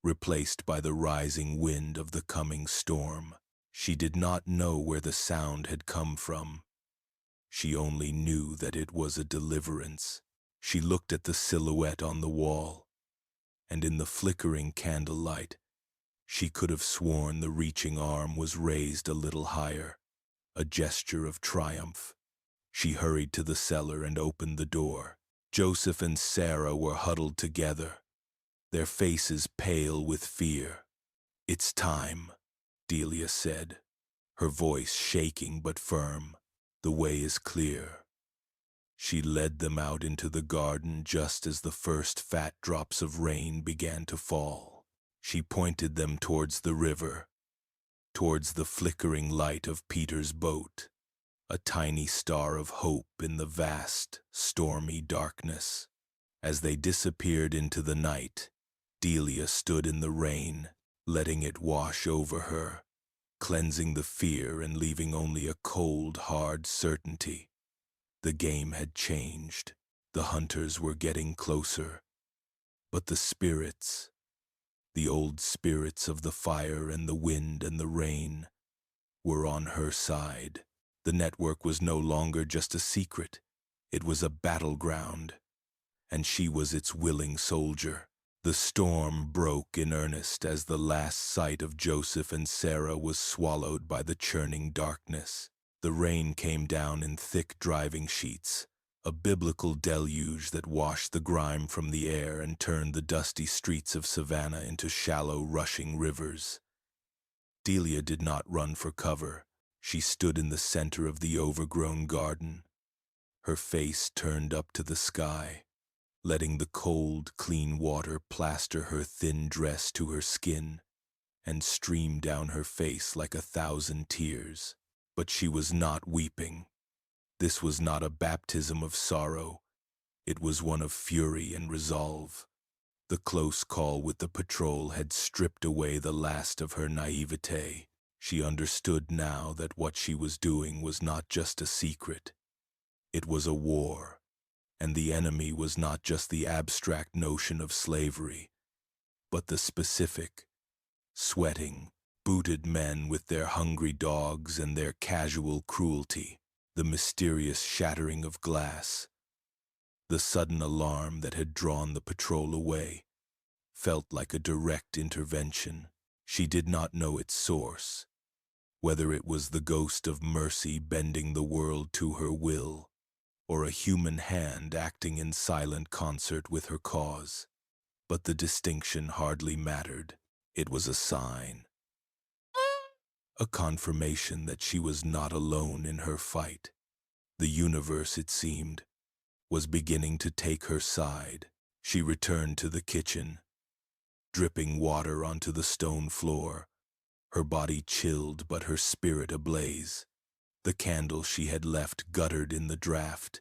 replaced by the rising wind of the coming storm. She did not know where the sound had come from. She only knew that it was a deliverance. She looked at the silhouette on the wall, and in the flickering candlelight, she could have sworn the reaching arm was raised a little higher, a gesture of triumph. She hurried to the cellar and opened the door. Joseph and Sarah were huddled together, their faces pale with fear. "It's time," Delia said, her voice shaking but firm. "The way is clear." She led them out into the garden just as the first fat drops of rain began to fall. She pointed them towards the river, towards the flickering light of Peter's boat, a tiny star of hope in the vast, stormy darkness. As they disappeared into the night, Delia stood in the rain, letting it wash over her, cleansing the fear and leaving only a cold, hard certainty. The game had changed. The hunters were getting closer. But the spirits, the old spirits of the fire and the wind and the rain, were on her side. The network was no longer just a secret. It was a battleground, and she was its willing soldier. The storm broke in earnest as the last sight of Joseph and Sarah was swallowed by the churning darkness. The rain came down in thick driving sheets, a biblical deluge that washed the grime from the air and turned the dusty streets of Savannah into shallow, rushing rivers. Delia did not run for cover. She stood in the center of the overgrown garden, her face turned up to the sky, letting the cold, clean water plaster her thin dress to her skin and stream down her face like 1,000 tears. But she was not weeping. This was not a baptism of sorrow. It was one of fury and resolve. The close call with the patrol had stripped away the last of her naivete. She understood now that what she was doing was not just a secret. It was a war. And the enemy was not just the abstract notion of slavery, but the specific, sweating, booted men with their hungry dogs and their casual cruelty, the mysterious shattering of glass. The sudden alarm that had drawn the patrol away felt like a direct intervention. She did not know its source, whether it was the ghost of mercy bending the world to her will, or a human hand acting in silent concert with her cause. But the distinction hardly mattered. It was a sign, a confirmation that she was not alone in her fight. The universe, it seemed, was beginning to take her side. She returned to the kitchen, dripping water onto the stone floor, her body chilled but her spirit ablaze. The candle she had left guttered in the draught,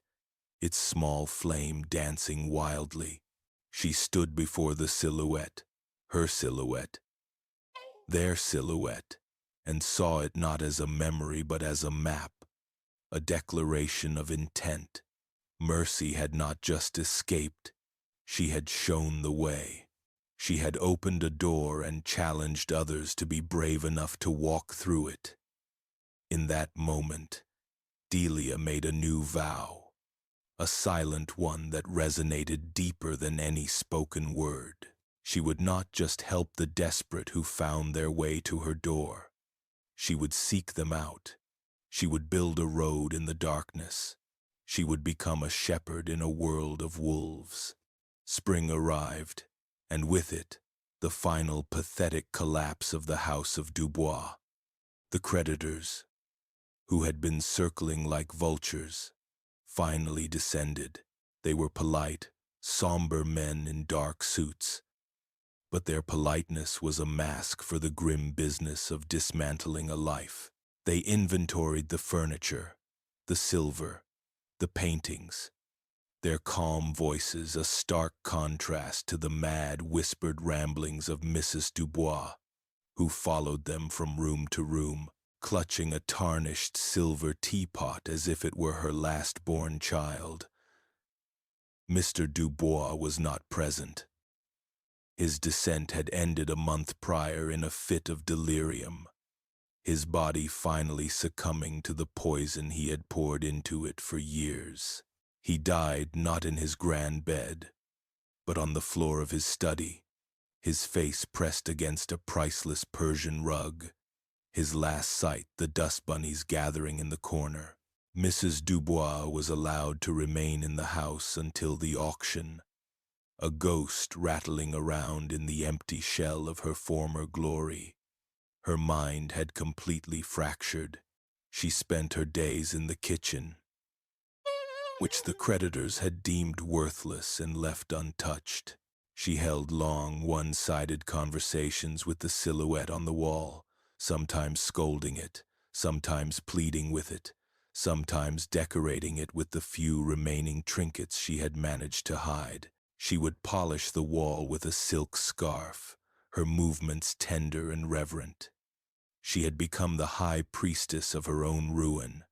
its small flame dancing wildly. She stood before the silhouette, her silhouette, their silhouette, and saw it not as a memory but as a map, a declaration of intent. Mercy had not just escaped, she had shown the way. She had opened a door and challenged others to be brave enough to walk through it. In that moment, Delia made a new vow, a silent one that resonated deeper than any spoken word. She would not just help the desperate who found their way to her door. She would seek them out. She would build a road in the darkness. She would become a shepherd in a world of wolves. Spring arrived, and with it, the final pathetic collapse of the House of Dubois. The creditors, who had been circling like vultures, finally descended. They were polite, somber men in dark suits, but their politeness was a mask for the grim business of dismantling a life. They inventoried the furniture, the silver, the paintings, their calm voices a stark contrast to the mad, whispered ramblings of Mrs. Dubois, who followed them from room to room, clutching a tarnished silver teapot as if it were her last-born child. Mr. Dubois was not present. His descent had ended a month prior in a fit of delirium, his body finally succumbing to the poison he had poured into it for years. He died not in his grand bed, but on the floor of his study, his face pressed against a priceless Persian rug, his last sight the dust bunnies gathering in the corner. Mrs. Dubois was allowed to remain in the house until the auction, a ghost rattling around in the empty shell of her former glory. Her mind had completely fractured. She spent her days in the kitchen, which the creditors had deemed worthless and left untouched. She held long, one-sided conversations with the silhouette on the wall, sometimes scolding it, sometimes pleading with it, sometimes decorating it with the few remaining trinkets she had managed to hide. She would polish the wall with a silk scarf, her movements tender and reverent. She had become the high priestess of her own ruin,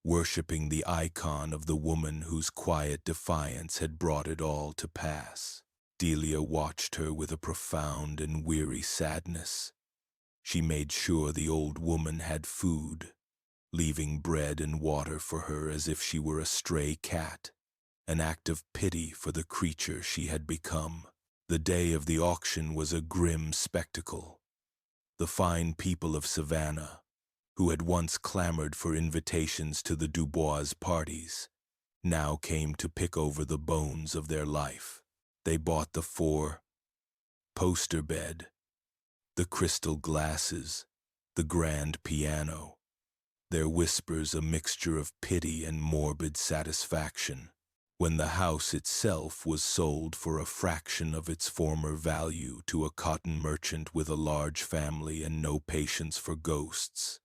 worshipping the icon of the woman whose quiet defiance had brought it all to pass. Delia watched her with a profound and weary sadness. She made sure the old woman had food, leaving bread and water for her as if she were a stray cat, an act of pity for the creature she had become. The day of the auction was a grim spectacle. The fine people of Savannah, who had once clamored for invitations to the Dubois parties, now came to pick over the bones of their life. They bought the four-poster bed, the crystal glasses, the grand piano, their whispers a mixture of pity and morbid satisfaction. When the house itself was sold for a fraction of its former value to a cotton merchant with a large family and no patience for ghosts,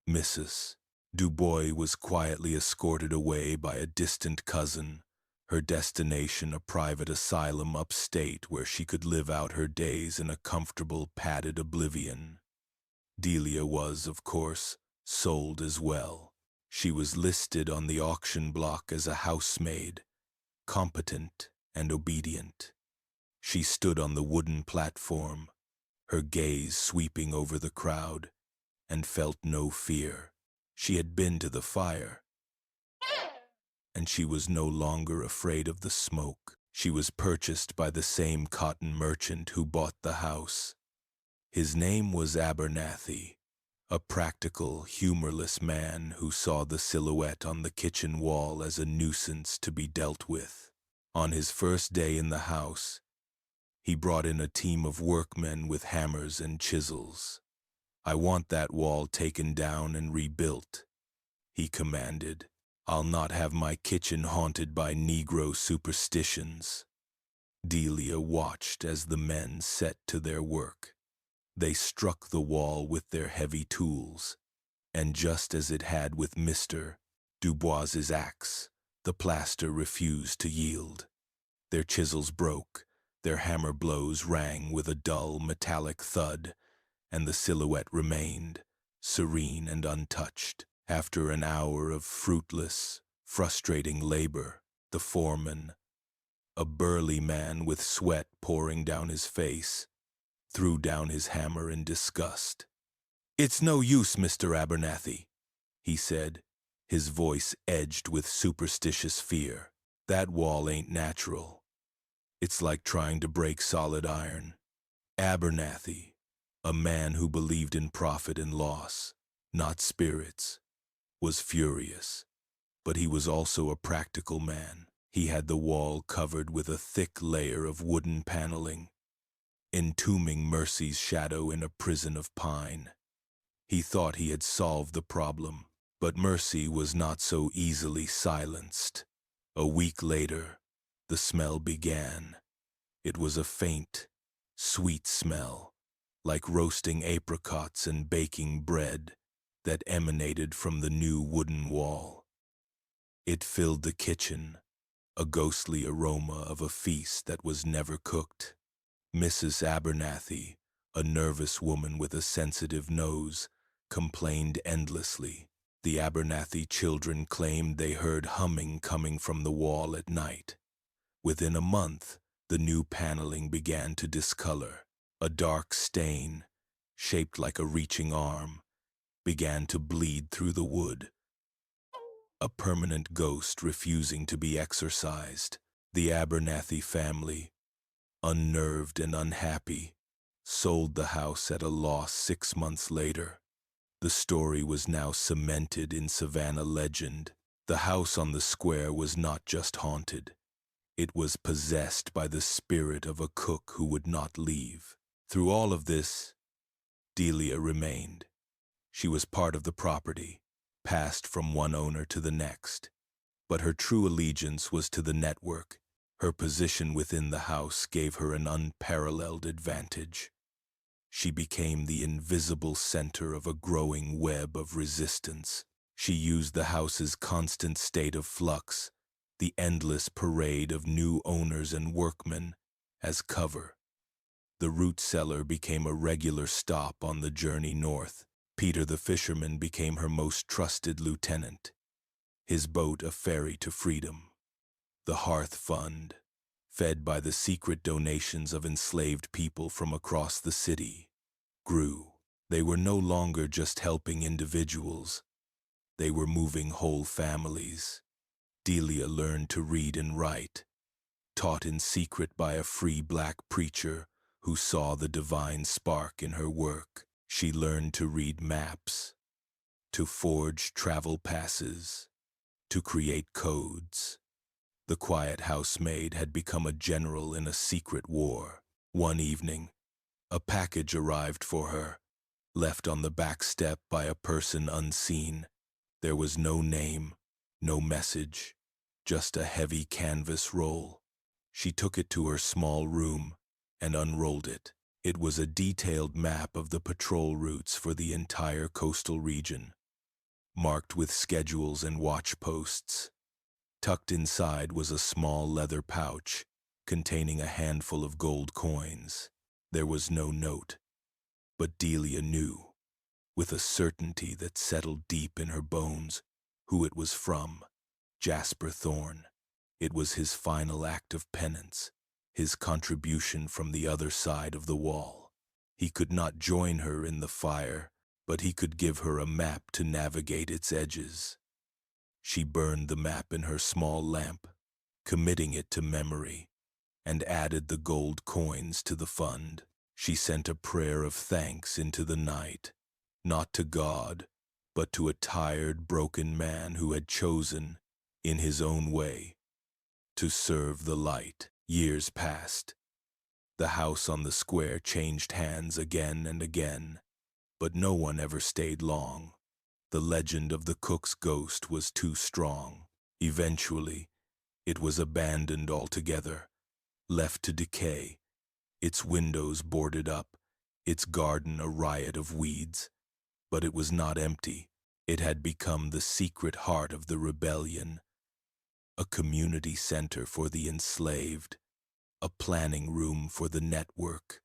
Mrs. Dubois was quietly escorted away by a distant cousin, her destination a private asylum upstate where she could live out her days in a comfortable, padded oblivion. Delia was, of course, sold as well. She was listed on the auction block as a housemaid, competent and obedient. She stood on the wooden platform, her gaze sweeping over the crowd, and felt no fear. She had been to the fire, and she was no longer afraid of the smoke. She was purchased by the same cotton merchant who bought the house. His name was Abernathy, a practical, humorless man who saw the silhouette on the kitchen wall as a nuisance to be dealt with. On his first day in the house, he brought in a team of workmen with hammers and chisels. "I want that wall taken down and rebuilt," he commanded. "I'll not have my kitchen haunted by Negro superstitions." Delia watched as the men set to their work. They struck the wall with their heavy tools, and just as it had with Mr. Dubois's axe, the plaster refused to yield. Their chisels broke, their hammer blows rang with a dull metallic thud, and the silhouette remained, serene and untouched. After an hour of fruitless, frustrating labor, the foreman, a burly man with sweat pouring down his face, threw down his hammer in disgust. "It's no use, Mr. Abernathy," he said, his voice edged with superstitious fear. "That wall ain't natural. It's like trying to break solid iron." Abernathy, a man who believed in profit and loss, not spirits, was furious, but he was also a practical man. He had the wall covered with a thick layer of wooden paneling, entombing Mercy's shadow in a prison of pine. He thought he had solved the problem, but Mercy was not so easily silenced. A week later, the smell began. It was a faint, sweet smell, like roasting apricots and baking bread, that emanated from the new wooden wall. It filled the kitchen, a ghostly aroma of a feast that was never cooked. Mrs. Abernathy, a nervous woman with a sensitive nose, complained endlessly. The Abernathy children claimed they heard humming coming from the wall at night. Within a month, the new paneling began to discolor. A dark stain, shaped like a reaching arm, began to bleed through the wood. A permanent ghost refusing to be exorcised. The Abernathy family, unnerved and unhappy, sold the house at a loss 6 months later. The story was now cemented in Savannah legend. The house on the square was not just haunted. It was possessed by the spirit of a cook who would not leave. Through all of this, Delia remained. She was part of the property, passed from one owner to the next. But her true allegiance was to the network. Her position within the house gave her an unparalleled advantage. She became the invisible center of a growing web of resistance. She used the house's constant state of flux, the endless parade of new owners and workmen, as cover. The root cellar became a regular stop on the journey north. Peter the fisherman became her most trusted lieutenant, his boat a ferry to freedom. The Hearth Fund, fed by the secret donations of enslaved people from across the city, grew. They were no longer just helping individuals. They were moving whole families. Delia learned to read and write, taught in secret by a free black preacher who saw the divine spark in her work. She learned to read maps, to forge travel passes, to create codes. The quiet housemaid had become a general in a secret war. One evening, a package arrived for her, left on the back step by a person unseen. There was no name, no message, just a heavy canvas roll. She took it to her small room and unrolled it. It was a detailed map of the patrol routes for the entire coastal region, marked with schedules and watch posts. Tucked inside was a small leather pouch containing a handful of gold coins. There was no note, but Delia knew, with a certainty that settled deep in her bones, who it was from. Jasper Thorne. It was his final act of penance, his contribution from the other side of the wall. He could not join her in the fire, but he could give her a map to navigate its edges. She burned the map in her small lamp, committing it to memory, and added the gold coins to the fund. She sent a prayer of thanks into the night, not to God, but to a tired, broken man who had chosen, in his own way, to serve the light. Years passed. The house on the square changed hands again and again, but no one ever stayed long. The legend of the cook's ghost was too strong. Eventually, it was abandoned altogether, left to decay, its windows boarded up, its garden a riot of weeds. But it was not empty. It had become the secret heart of the rebellion, a community center for the enslaved, a planning room for the network,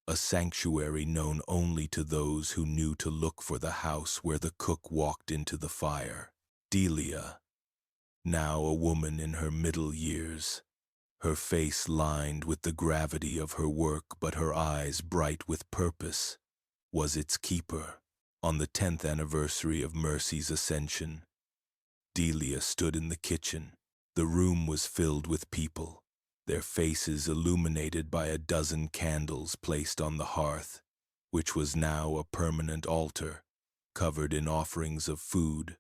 a sanctuary known only to those who knew to look for the house where the cook walked into the fire. Delia, now a woman in her middle years, her face lined with the gravity of her work but her eyes bright with purpose, was its keeper. On the 10th anniversary of Mercy's ascension, Delia stood in the kitchen. The room was filled with people, their faces illuminated by a dozen candles placed on the hearth, which was now a permanent altar, covered in offerings of food,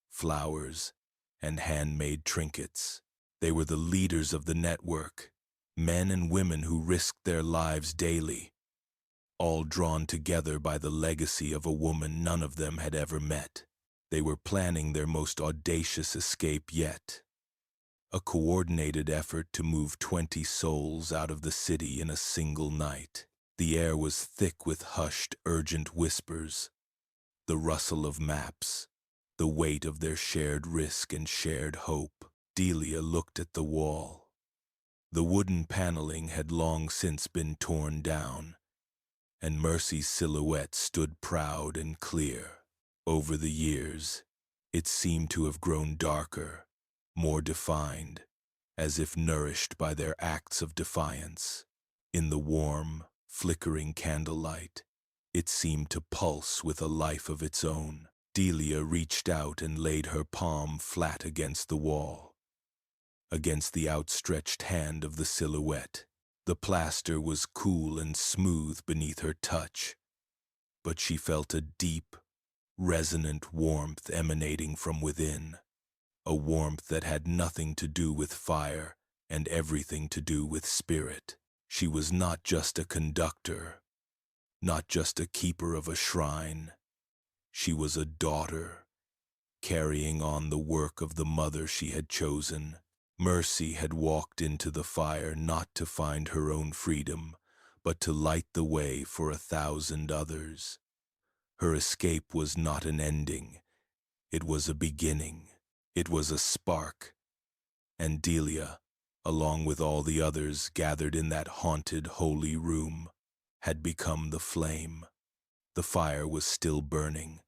flowers, and handmade trinkets. They were the leaders of the network, men and women who risked their lives daily, all drawn together by the legacy of a woman none of them had ever met. They were planning their most audacious escape yet, a coordinated effort to move 20 souls out of the city in a single night. The air was thick with hushed, urgent whispers, the rustle of maps, the weight of their shared risk and shared hope. Delia looked at the wall. The wooden paneling had long since been torn down, and Mercy's silhouette stood proud and clear. Over the years, it seemed to have grown darker, more defined, as if nourished by their acts of defiance. In the warm, flickering candlelight, it seemed to pulse with a life of its own. Delia reached out and laid her palm flat against the wall, against the outstretched hand of the silhouette. The plaster was cool and smooth beneath her touch, but she felt a deep, resonant warmth emanating from within, a warmth that had nothing to do with fire and everything to do with spirit. She was not just a conductor, not just a keeper of a shrine. She was a daughter, carrying on the work of the mother she had chosen. Mercy had walked into the fire not to find her own freedom, but to light the way for 1,000 others. Her escape was not an ending, it was a beginning. It was a spark, and Delia, along with all the others gathered in that haunted holy room, had become the flame. The fire was still burning,